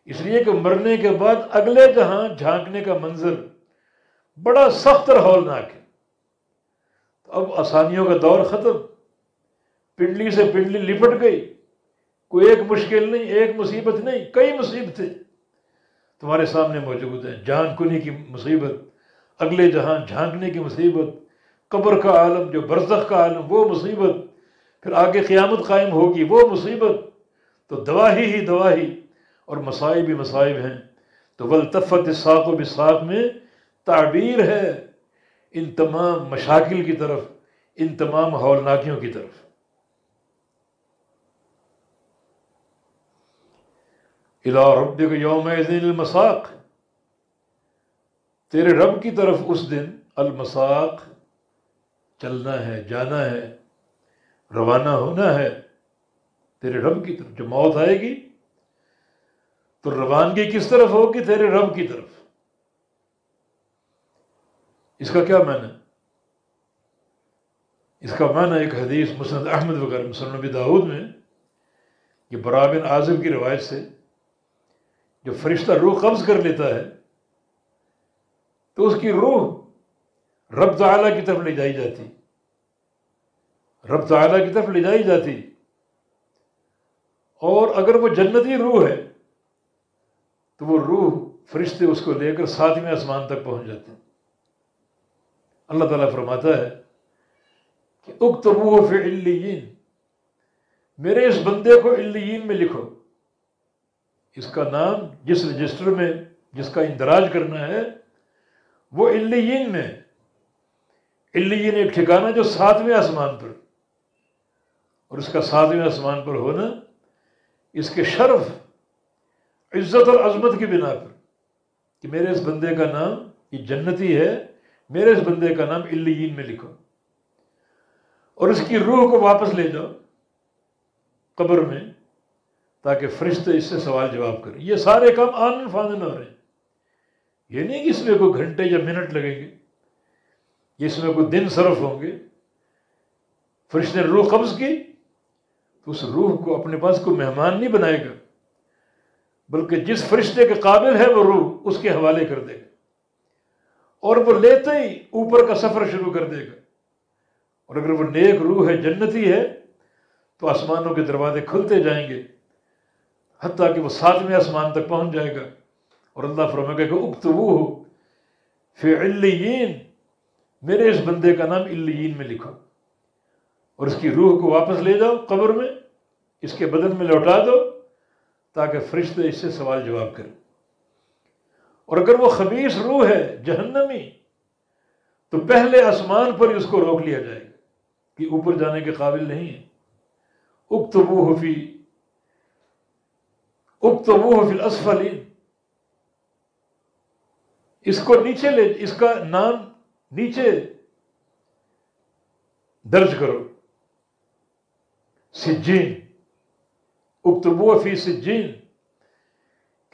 Speaker 2: اس لیے کہ مرنے کے بعد اگلے جہاں جھانکنے کا منظر بڑا سخت اور ہولناک ہے۔ تو اب آسانیوں کا دور ختم، پنڈلی سے پنڈلی لپٹ گئی، کوئی ایک مشکل نہیں، ایک مصیبت نہیں، کئی مصیبتیں تمہارے سامنے موجود ہیں۔ جان کنی کی مصیبت، اگلے جہاں جھانکنے کی مصیبت، قبر کا عالم جو برزخ کا عالم وہ مصیبت، پھر آگے قیامت قائم ہوگی وہ مصیبت، تو دواہی ہی دواہی اور مصائب ہی مصائب ہیں۔ تو والتفت الساق بالساق میں تعبیر ہے ان تمام مشاکل کی طرف، ان تمام ہولناکیوں کی طرف۔ الی ربک یومئذ المساق، تیرے رب کی طرف اس دن المساق، چلنا ہے، جانا ہے، روانہ ہونا ہے تیرے رب کی طرف۔ جو موت آئے گی تو روانگی کس طرف ہوگی؟ تیرے رب کی طرف۔ اس کا کیا معنی؟ اس کا معنی ایک حدیث مسند احمد وغیرہ، مسند نبی داؤد میں یہ براء بن عازب کی روایت سے، جو فرشتہ روح قبض کر لیتا ہے تو اس کی روح رب تعالیٰ کی طرف لے جائی جاتی، رب تعالیٰ کی طرف لے جائی جاتی، اور اگر وہ جنتی روح ہے تو وہ روح فرشتے اس کو لے کر 7ویں آسمان تک پہنچ جاتے ہیں۔ اللہ تعالیٰ فرماتا ہے کہ اکتبوہ فی علیین، میرے اس بندے کو علیین میں لکھو۔ اس کا نام جس رجسٹر میں جس کا اندراج کرنا ہے وہ علیین میں، علیین ایک ٹھکانہ جو 7ویں آسمان پر، اور اس کا 7ویں آسمان پر ہونا اس کے شرف، عزت اور عظمت کی بنا پر کہ میرے اس بندے کا نام یہ جنتی ہے، میرے اس بندے کا نام علیین میں لکھو، اور اس کی روح کو واپس لے جاؤ قبر میں تاکہ فرشتے اس سے سوال جواب کریں۔ یہ سارے کام آنن فانن ہو رہے ہیں، یہ نہیں کہ اس میں کوئی گھنٹے یا منٹ لگیں گے، یہ اس میں کوئی دن صرف ہوں گے۔ فرشتے نے روح قبض کی تو اس روح کو اپنے پاس کوئی مہمان نہیں بنائے گا، بلکہ جس فرشتے کے قابل ہے وہ روح اس کے حوالے کر دے گا، اور وہ لیتے ہی اوپر کا سفر شروع کر دے گا۔ اور اگر وہ نیک روح ہے، جنتی ہے، تو آسمانوں کے دروازے کھلتے جائیں گے حتیٰ کہ وہ 7ویں آسمان تک پہنچ جائے گا، اور اللہ فرمائے گا کہ اکتبوہ فی علیین، میرے اس بندے کا نام علیین میں لکھو، اور اس کی روح کو واپس لے جاؤ قبر میں، اس کے بدن میں لوٹا دو تاکہ فرشتے اس سے سوال جواب کریں۔ اور اگر وہ خبیث روح ہے، جہنمی، تو پہلے آسمان پر ہی اس کو روک لیا جائے گا کہ اوپر جانے کے قابل نہیں ہے۔ اکتبوہ فی اکتبوہ فی الاسفلین، اس کو نیچے لے، اس کا نام نیچے درج کرو، سجین، اکتبوہ فی سجین،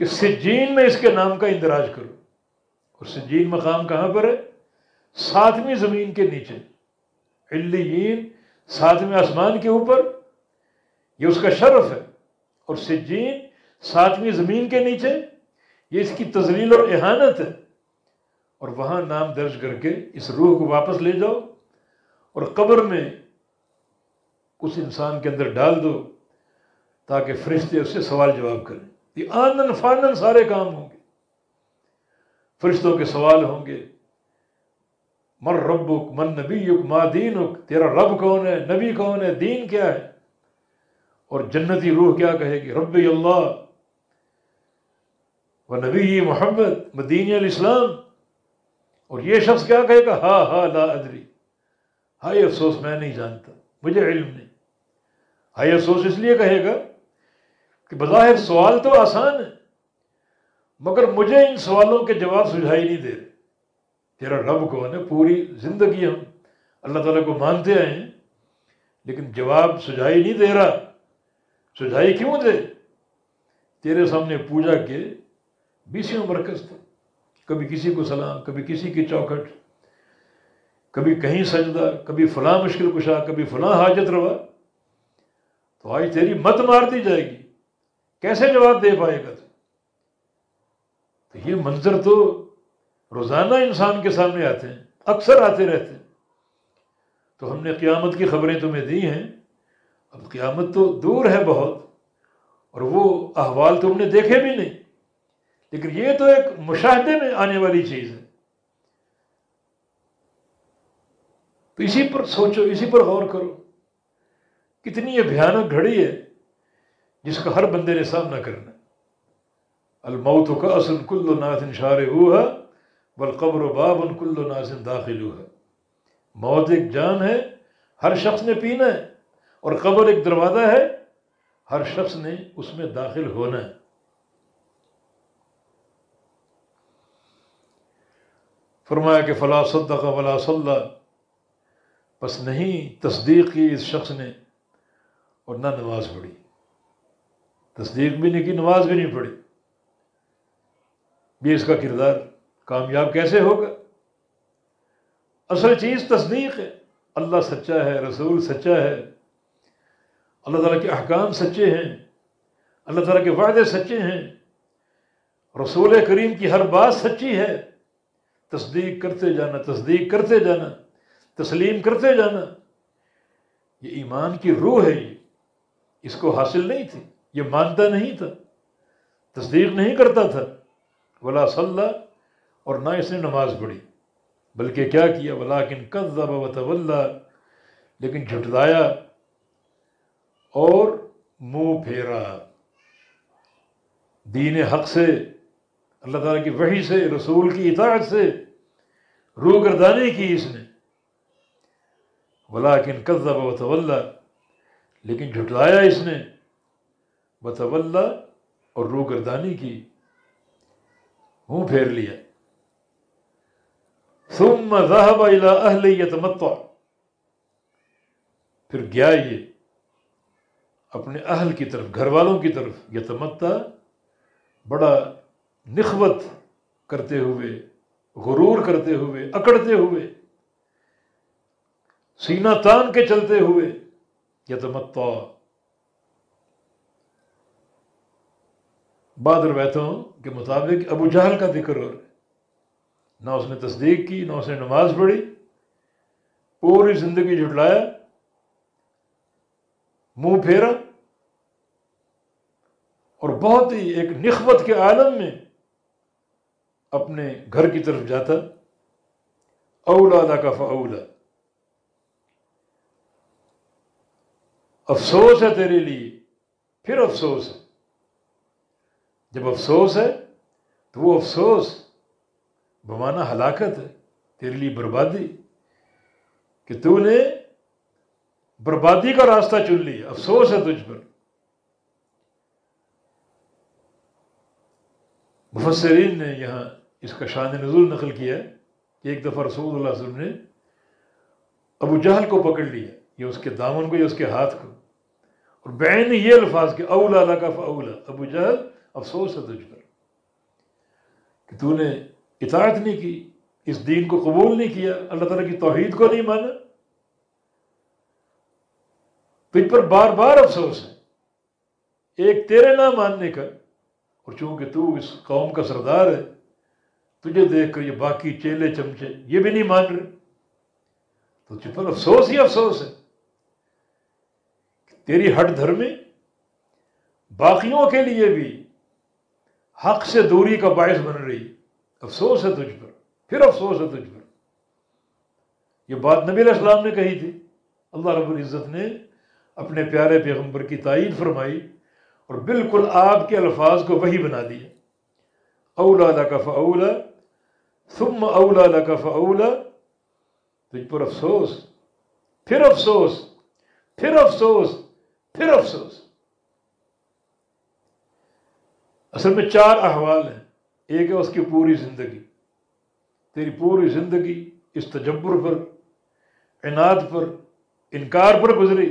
Speaker 2: کہ سجین میں اس کے نام کا اندراج کرو۔ اور سجین مقام کہاں پر ہے؟ 7ویں زمین کے نیچے، علیین 7ویں آسمان کے اوپر، یہ اس کا شرف ہے، اور سجین 7ویں زمین کے نیچے، یہ اس کی تذلیل اور اہانت ہے۔ اور وہاں نام درج کر کے اس روح کو واپس لے جاؤ اور قبر میں اس انسان کے اندر ڈال دو، تاکہ فرشتے اس سے سوال جواب کریں۔ یہ آنن فانن سارے کام ہوں گے، فرشتوں کے سوال ہوں گے، من ربک، من نبیک، ما دینک، تیرا رب کون ہے، نبی کون ہے، دین کیا ہے؟ اور جنتی روح کیا کہے گی؟ ربی اللہ و نبی محمد و دین الاسلام۔ اور یہ شخص کیا کہے گا؟ ہا ہا لا ادری، ہائے افسوس میں نہیں جانتا، مجھے علم نہیں۔ ہائے افسوس اس لیے کہے گا کہ بظاہر سوال تو آسان ہے، مگر مجھے ان سوالوں کے جواب سجھائی نہیں دے رہے۔ تیرا رب کون ہے؟ پوری زندگی ہم اللہ تعالیٰ کو مانتے آئے ہیں، لیکن جواب سجھائی نہیں دے رہا۔ سجھائی کیوں دے؟ تیرے سامنے پوجا کے 20 مرکز تھے، کبھی کسی کو سلام، کبھی کسی کی چوکھٹ، کبھی کہیں سجدہ، کبھی فلاں مشکل کشا، کبھی فلاں حاجت روا۔ تو آج تیری مت مار دی جائے گی، کیسے جواب دے پائے گا تو یہ منظر تو روزانہ انسان کے سامنے آتے ہیں، اکثر آتے رہتے ہیں۔ تو ہم نے قیامت کی خبریں تمہیں دی ہیں، اب قیامت تو دور ہے بہت، اور وہ احوال تم نے دیکھے بھی نہیں، لیکن یہ تو ایک مشاہدے میں آنے والی چیز ہے۔ تو اسی پر سوچو، اسی پر غور کرو، کتنی یہ بھیانک گھڑی ہے جس کا ہر بندے نے سامنا کرنا ہے۔ الموت کأس کل ناس شاربوها والقبر باب کل ناس داخلوها۔ موت ایک جام ہے، ہر شخص نے پینا ہے، اور قبر ایک دروازہ ہے، ہر شخص نے اس میں داخل ہونا ہے۔ فرمایا کہ فلا صدق ولا صلی، بس نہیں تصدیق کی اس شخص نے اور نہ نماز پڑھی، تصدیق بھی نہیں کی، نماز بھی نہیں پڑھی۔ یہ اس کا کردار کامیاب کیسے ہوگا؟ اصل چیز تصدیق ہے، اللہ سچا ہے، رسول سچا ہے، اللہ تعالیٰ کے احکام سچے ہیں، اللہ تعالیٰ کے وعدے سچے ہیں، رسول کریم کی ہر بات سچی ہے۔ تصدیق کرتے جانا، تصدیق کرتے جانا، تسلیم کرتے جانا، یہ ایمان کی روح ہے۔ یہ اس کو حاصل نہیں تھی، یہ مانتا نہیں تھا، تصدیق نہیں کرتا تھا، ولا صلی، اور نہ اس نے نماز پڑھی، بلکہ کیا کیا؟ ولیکن کذب وتولی، لیکن جھٹلایا اور منہ پھیرا، دین حق سے، اللہ تعالیٰ کی وحی سے، رسول کی اطاعت سے روگردانی کی اس نے۔ ولیکن کذب وتولی، لیکن جھٹلایا اس نے، وتولی، اور روگردانی کی، منہ پھیر لیا۔ ثم ذهب الى اهل يتمتع، پھر گیا یہ اپنے اہل کی طرف، گھر والوں کی طرف، یتمتع، بڑا نخوت کرتے ہوئے، غرور کرتے ہوئے، اکڑتے ہوئے، سینہ تان کے چلتے ہوئے، یتمتع۔ بعض روایتوں کے مطابق ابو جہل کا ذکر ہو رہا ہے، نہ اس نے تصدیق کی، نہ اس نے نماز پڑھی، پوری زندگی جھٹلایا، منہ پھیرا، اور بہت ہی ایک نخوت کے عالم میں اپنے گھر کی طرف جاتا۔ اولیٰ لک فاولیٰ، افسوس ہے تیرے لیے، پھر افسوس ہے۔ جب افسوس ہے تو وہ افسوس بمعنی ہلاکت ہے، تیرے لیے بربادی، کہ تو نے بربادی کا راستہ چن لیا، افسوس ہے تجھ پر۔ مفسرین نے یہاں اس کا شان نزول نقل کیا ہے کہ ایک دفعہ رسول اللہ صلی اللہ علیہ وسلم نے ابو جہل کو پکڑ لیا، یا اس کے دامن کو یا اس کے ہاتھ کو، اور بعین یہ الفاظ کہ اولا لک فاولا، ابو جہل افسوس ہے تجھ پر کہ تو نے اطاعت نہیں کی، اس دین کو قبول نہیں کیا، اللہ تعالیٰ کی توحید کو نہیں مانا، تجھ پر بار بار افسوس ہے، ایک تیرے نہ ماننے کا، اور چونکہ تو اس قوم کا سردار ہے، تجھے دیکھ کر یہ باقی چیلے چمچے یہ بھی نہیں مان رہے، تو تجھ پر افسوس ہی افسوس ہے، تیری ہٹ دھرمی باقیوں کے لیے بھی حق سے دوری کا باعث بن رہی، افسوس ہے تجھ پر، پھر افسوس ہے تجھ پر۔ یہ بات نبی علیہ السلام نے کہی تھی، اللہ رب العزت نے اپنے پیارے پیغمبر کی تائید فرمائی اور بالکل آپ کے الفاظ کو وحی بنا دیا، اولا لک فاولا ثم اولا لک فاولا، تجھ پر افسوس، پھر افسوس، پھر افسوس، پھر افسوس۔ اصل میں 4 احوال ہیں، ایک ہے اس کی پوری زندگی، تیری پوری زندگی اس تجبر پر، عناد پر، انکار پر گزری،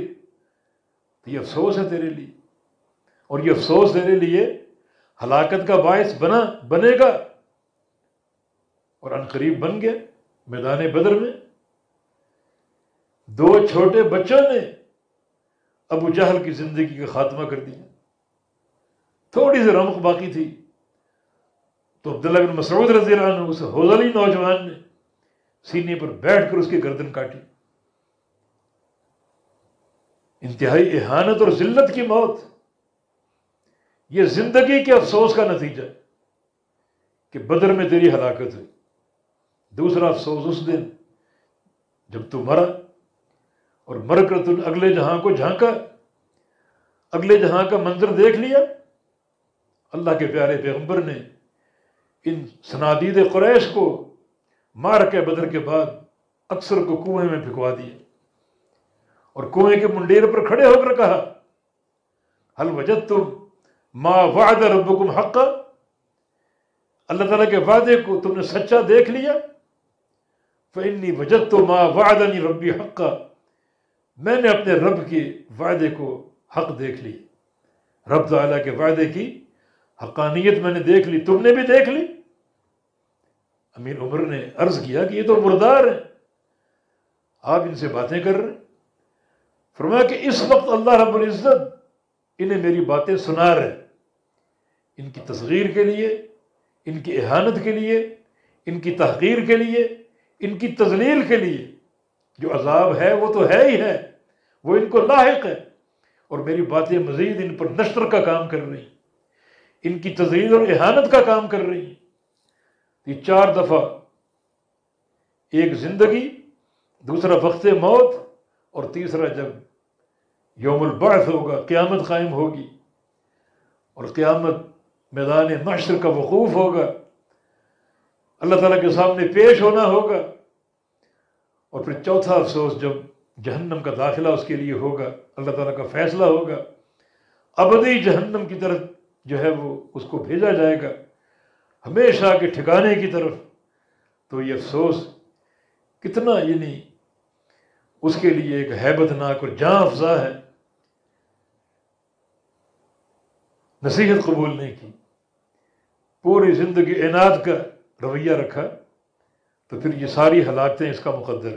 Speaker 2: تو یہ افسوس ہے تیرے لیے، اور یہ افسوس تیرے لیے ہلاکت کا باعث بنے گا، اور عنقریب بن گیا۔ میدان بدر میں 2 چھوٹے بچوں نے ابو جہل کی زندگی کا خاتمہ کر دیا، تھوڑی سی رمق باقی تھی تو عبداللہ بن مسعود رضی اللہ عنہ، اس ہوزلی نوجوان نے سینے پر بیٹھ کر اس کی گردن کاٹی، انتہائی اہانت اور ذلت کی موت۔ یہ زندگی کے افسوس کا نتیجہ کہ بدر میں تیری ہلاکت ہوئی۔ دوسرا افسوس اس دن جب تو مرا، اور مر کر تم اگلے جہاں کو جھانکا، اگلے جہاں کا منظر دیکھ لیا۔ اللہ کے پیارے پیغمبر نے ان صنادید قریش کو مار کے بدر کے بعد اکثر کو کنویں میں پھینکوا دیا، اور کنویں کے منڈیر پر کھڑے ہو کر کہا، هل وجدتم ما وعد ربکم حقا، اللہ تعالیٰ کے وعدے کو تم نے سچا دیکھ لیا؟ فإنی وجدت ما وعدنی ربی حقا، میں نے اپنے رب کے وعدے کو حق دیکھ لی، رب تعالیٰ کے وعدے کی حقانیت میں نے دیکھ لی، تم نے بھی دیکھ لی۔ امیر عمر نے عرض کیا کہ یہ تو مردار ہیں، آپ ان سے باتیں کر رہے ہیں؟ فرمایا کہ اس وقت اللہ رب العزت انہیں میری باتیں سنا رہے، ان کی تصغیر کے لیے، ان کی اہانت کے لیے، ان کی تحقیر کے لیے، ان کی تذلیل کے لیے۔ جو عذاب ہے وہ تو ہے ہی ہے، وہ ان کو لاحق ہے، اور میری باتیں مزید ان پر نشر کا کام کر رہی ہیں، ان کی تذلیل اور اہانت کا کام کر رہی ہیں۔ یہ 4 دفعہ، ایک زندگی، دوسرا وقت موت، اور تیسرا جب یوم البعث ہوگا، قیامت قائم ہوگی، اور قیامت میدان محشر کا وقوف ہوگا، اللہ تعالیٰ کے سامنے پیش ہونا ہوگا، اور پھر چوتھا افسوس جب جہنم کا داخلہ اس کے لیے ہوگا، اللہ تعالیٰ کا فیصلہ ہوگا، ابدی جہنم کی طرف جو ہے وہ اس کو بھیجا جائے گا، ہمیشہ کے ٹھکانے کی طرف۔ تو یہ افسوس کتنا یعنی اس کے لیے ایک ہیبت ناک اور جاں افزا ہے۔ نصیحت قبول نہیں کی، پوری زندگی عناد کا رویہ رکھا، تو پھر یہ ساری ہلاکتیں اس کا مقدر۔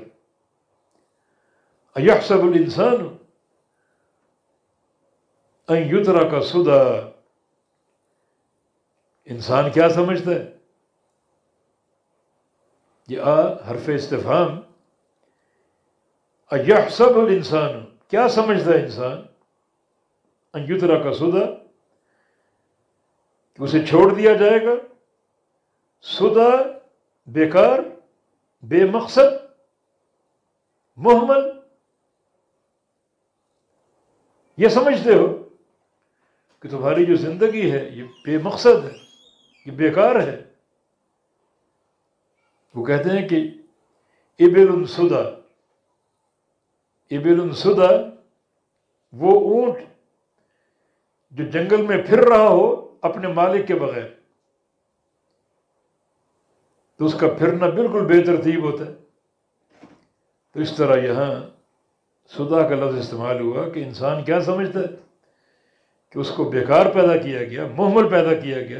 Speaker 2: اَيَحْسَبُ الْإِنسَانُ أَن يُتْرَكَ سُدًى، انسان کیا سمجھتا ہے؟ یہ حرف استفہام، اَيَحْسَبُ الْإِنسَانُ، کیا سمجھتا ہے انسان؟ أَن يُتْرَكَ سُدًى، کہ اسے چھوڑ دیا جائے گا، سدى بیکار، بے مقصد، مہمل، یہ سمجھتے ہو کہ تمہاری جو زندگی ہے یہ بے مقصد ہے، یہ بیکار ہے۔ وہ کہتے ہیں کہ ابل سدى، ابل سدى، وہ اونٹ جو جنگل میں پھر رہا ہو اپنے مالک کے بغیر، تو اس کا پھرنا بالکل بے ترتیب ہوتا ہے۔ تو اس طرح یہاں صدا کا لفظ استعمال ہوا کہ انسان کیا سمجھتا ہے کہ اس کو بیکار پیدا کیا گیا، مہمل پیدا کیا گیا،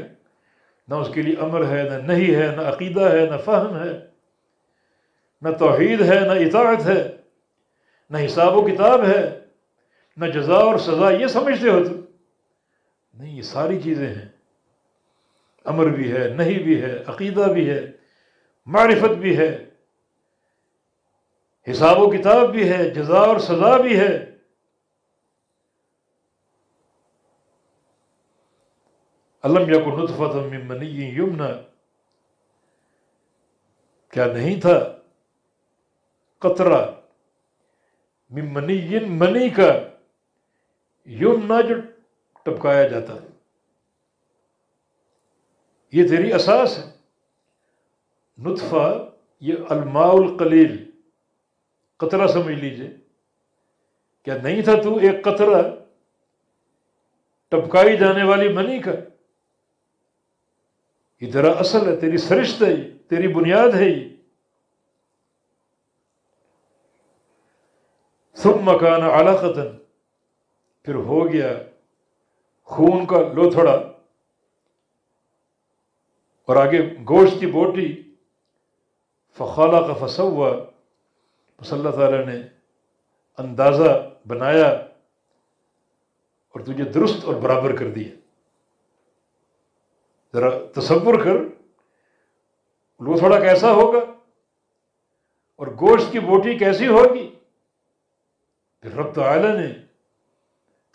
Speaker 2: نہ اس کے لیے عمل ہے، نہ نہیں ہے، نہ عقیدہ ہے، نہ فہم ہے، نہ توحید ہے، نہ اطاعت ہے، نہ حساب و کتاب ہے، نہ جزا اور سزا۔ یہ سمجھتے ہو تم؟ نہیں، یہ ساری چیزیں ہیں، امر بھی ہے، نہیں بھی ہے، عقیدہ بھی ہے، معرفت بھی ہے، حساب و کتاب بھی ہے، جزا اور سزا بھی ہے۔ الم یکن نطفۃ من منی یمنی، کیا نہیں تھا قطرہ من منی، منی کا، یمنی جو ٹپکایا جاتا ہے۔ یہ تیری اساس ہے۔ نطفہ یہ الماء القلیل، قطرہ سمجھ لیجئے۔ کیا نہیں تھا تو ایک قطرہ ٹپکائی جانے والی منی کا؟ یہ تیرا اصل ہے، تیری سرشت ہے، یہ تیری بنیاد ہے۔ یہ ثم کان علقۃ، پھر ہو گیا خون کا لوتھڑا، اور آگے گوشت کی بوٹی، فخلق فسوى، بس اللہ تعالیٰ نے اندازہ بنایا اور تجھے درست اور برابر کر دیا۔ ذرا تصور کر، لوتھڑا کیسا ہوگا اور گوشت کی بوٹی کیسی ہوگی؟ پھر رب تعالیٰ نے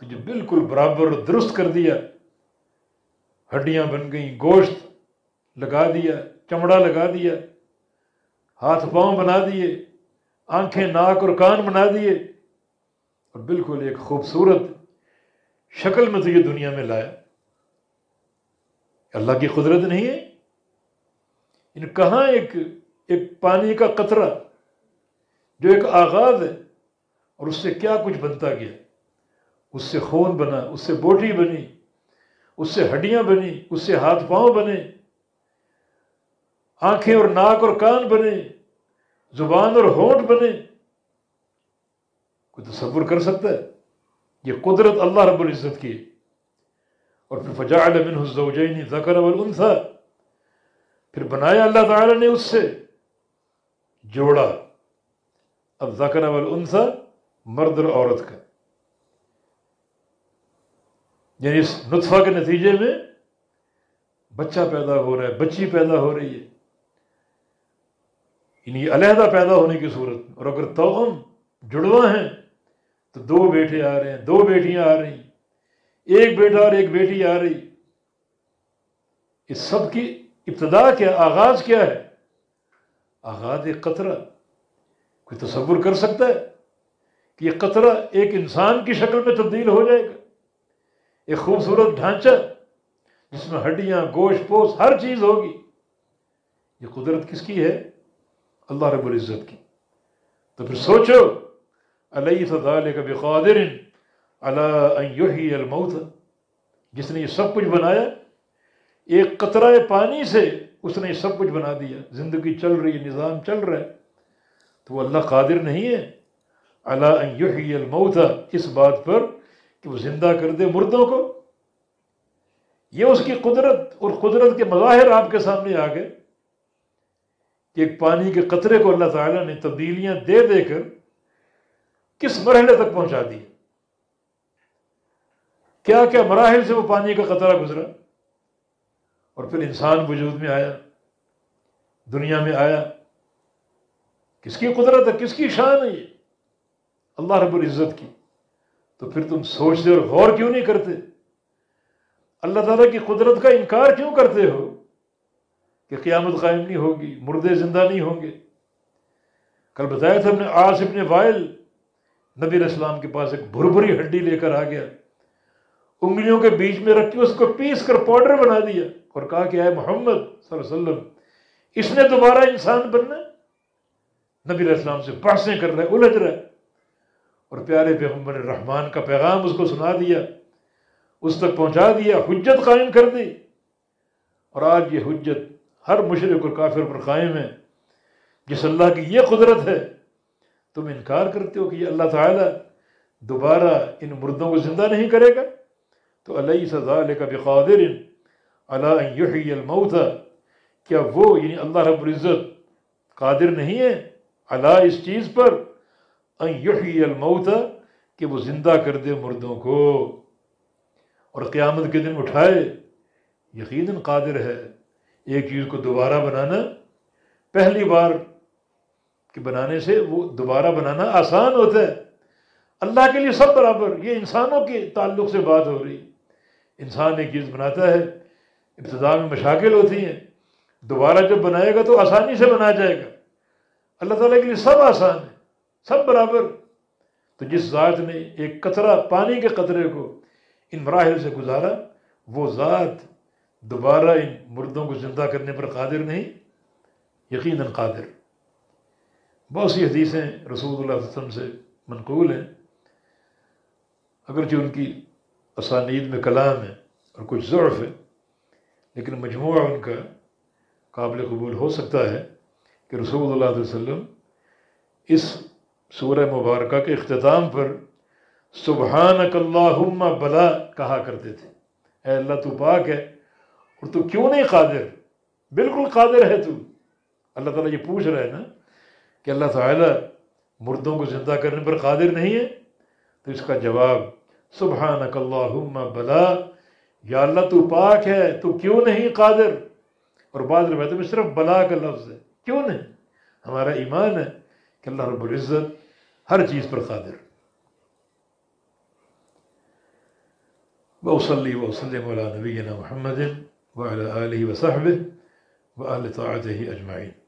Speaker 2: تجھے بالکل برابر اور درست کر دیا، ہڈیاں بن گئیں، گوشت لگا دیا، چمڑا لگا دیا، ہاتھ پاؤں بنا دیے، آنکھیں، ناک اور کان بنا دیے، اور بالکل ایک خوبصورت شکل میں تجھے دنیا میں لایا۔ اللہ کی قدرت نہیں ہے؟ ان کہاں ایک پانی کا قطرہ جو ایک آغاز ہے، اور اس سے کیا کچھ بنتا گیا، اس سے خون بنا، اس سے بوٹی بنی، اس سے ہڈیاں بنی، اس سے ہاتھ پاؤں بنے، آنکھیں اور ناک اور کان بنے، زبان اور ہونٹ بنے۔ کوئی تصور کر سکتا ہے؟ یہ قدرت اللہ رب العزت کی ہے۔ اور پھر فجعل منہ الزوجین الذکر والانثی، پھر بنایا اللہ تعالی نے اس سے جوڑا، الذکر والانثی، مرد اور عورت کا، یعنی اس نطفہ کے نتیجے میں بچہ پیدا ہو رہا ہے، بچی پیدا ہو رہی ہے، یعنی علیحدہ پیدا ہونے کی صورت میں۔ اور اگر توأم جڑواں ہیں تو 2 بیٹے آ رہے ہیں، 2 بیٹیاں آ رہی ہیں، 1 بیٹا اور 1 بیٹی آ رہی۔ اس سب کی ابتدا کیا، آغاز کیا ہے؟ آغاز ایک قطرہ۔ کوئی تصور کر سکتا ہے کہ یہ قطرہ ایک انسان کی شکل میں تبدیل ہو جائے گا؟ ایک خوبصورت ڈھانچہ جس میں ہڈیاں، گوشت پوست، ہر چیز ہوگی۔ یہ قدرت کس کی ہے؟ اللہ رب العزت کی۔ تو پھر سوچو، الیس ذلک بقادر علی ان یحیی الموتى، جس نے یہ سب کچھ بنایا، ایک قطرہ پانی سے اس نے یہ سب کچھ بنا دیا، زندگی چل رہی ہے، نظام چل رہا ہے، تو وہ اللہ قادر نہیں ہے علی ان یحیی الموتى، اس بات پر کہ وہ زندہ کر دے مردوں کو؟ یہ اس کی قدرت اور قدرت کے مظاہر آپ کے سامنے آ گئے کہ ایک پانی کے قطرے کو اللہ تعالیٰ نے تبدیلیاں دے دے کر کس مرحلے تک پہنچا دی، کیا کیا مراحل سے وہ پانی کا قطرہ گزرا، اور پھر انسان وجود میں آیا، دنیا میں آیا۔ کس کی قدرت ہے، کس کی شان ہے یہ؟ اللہ رب العزت کی۔ تو پھر تم سوچتے اور غور کیوں نہیں کرتے؟ اللہ تعالیٰ کی قدرت کا انکار کیوں کرتے ہو کہ قیامت قائم نہیں ہوگی، مردے زندہ نہیں ہوں گے؟ کل بتایا تھا ہم نے، عاص ابن وائل نبی علیہ السلام کے پاس ایک بھربھری ہڈی لے کر آ گیا، انگلیوں کے بیچ میں رکھ کے اس کو پیس کر پاؤڈر بنا دیا، اور کہا کہ اے محمد صلی اللہ علیہ وسلم، اس نے دوبارہ انسان بننا ہے؟ نبی علیہ السلام سے بحثیں کر رہا ہے، الجھ رہا ہے، اور پیارے پیغمبر رحمان کا پیغام اس کو سنا دیا، اس تک پہنچا دیا، حجت قائم کر دی۔ اور آج یہ حجت ہر مشرک اور کافر پر قائم ہے، جس اللہ کی یہ قدرت ہے تم انکار کرتے ہو کہ یہ اللہ تعالیٰ دوبارہ ان مردوں کو زندہ نہیں کرے گا؟ تو الیس ذالک بقادر علی ان یحیی الموتى، کیا وہ یعنی اللہ رب العزت قادر نہیں ہے علی اس چیز پر ان یحیی الموتى کہ وہ زندہ کر دے مردوں کو اور قیامت کے دن اٹھائے؟ یقیناً قادر ہے۔ ایک چیز کو دوبارہ بنانا، پہلی بار کے بنانے سے وہ دوبارہ بنانا آسان ہوتا ہے، اللہ کے لیے سب برابر۔ یہ انسانوں کے تعلق سے بات ہو رہی، انسان ایک چیز بناتا ہے، ابتدا میں مشاکل ہوتی ہیں، دوبارہ جب بنائے گا تو آسانی سے بنا جائے گا۔ اللہ تعالیٰ کے لیے سب آسان ہے، سب برابر۔ تو جس ذات نے ایک قطرہ پانی کے قطرے کو ان مراحل سے گزارا، وہ ذات دوبارہ ان مردوں کو زندہ کرنے پر قادر نہیں؟ یقیناً قادر۔ بہت سی حدیثیں رسول اللہ صلی اللہ علیہ وسلم سے منقول ہیں، اگرچہ ان کی اسانید میں کلام ہے اور کچھ ضعف ہے، لیکن مجموعہ ان کا قابل قبول ہو سکتا ہے کہ رسول اللہ علیہ وسلم اس سورہ مبارکہ کے اختتام پر سبحانک اللہم بلا کہا کرتے تھے۔ اے اللہ تو پاک ہے اور تو کیوں نہیں قادر؟ بالکل قادر ہے تو۔ اللہ تعالیٰ یہ پوچھ رہا ہے نا کہ اللہ تعالیٰ مردوں کو زندہ کرنے پر قادر نہیں ہے، تو اس کا جواب سبحانک اللہم بلا، یا اللہ تو پاک ہے تو کیوں نہیں قادر؟ اور بعض روایتوں میں صرف بلا کا لفظ ہے، کیوں نہیں؟ ہمارا ایمان ہے کہ اللہ رب العزت ہر چیز پر قادر۔ وأصلي وأسلم على نبينا محمد وعلى آله وصحبه وأهل طاعته أجمعين۔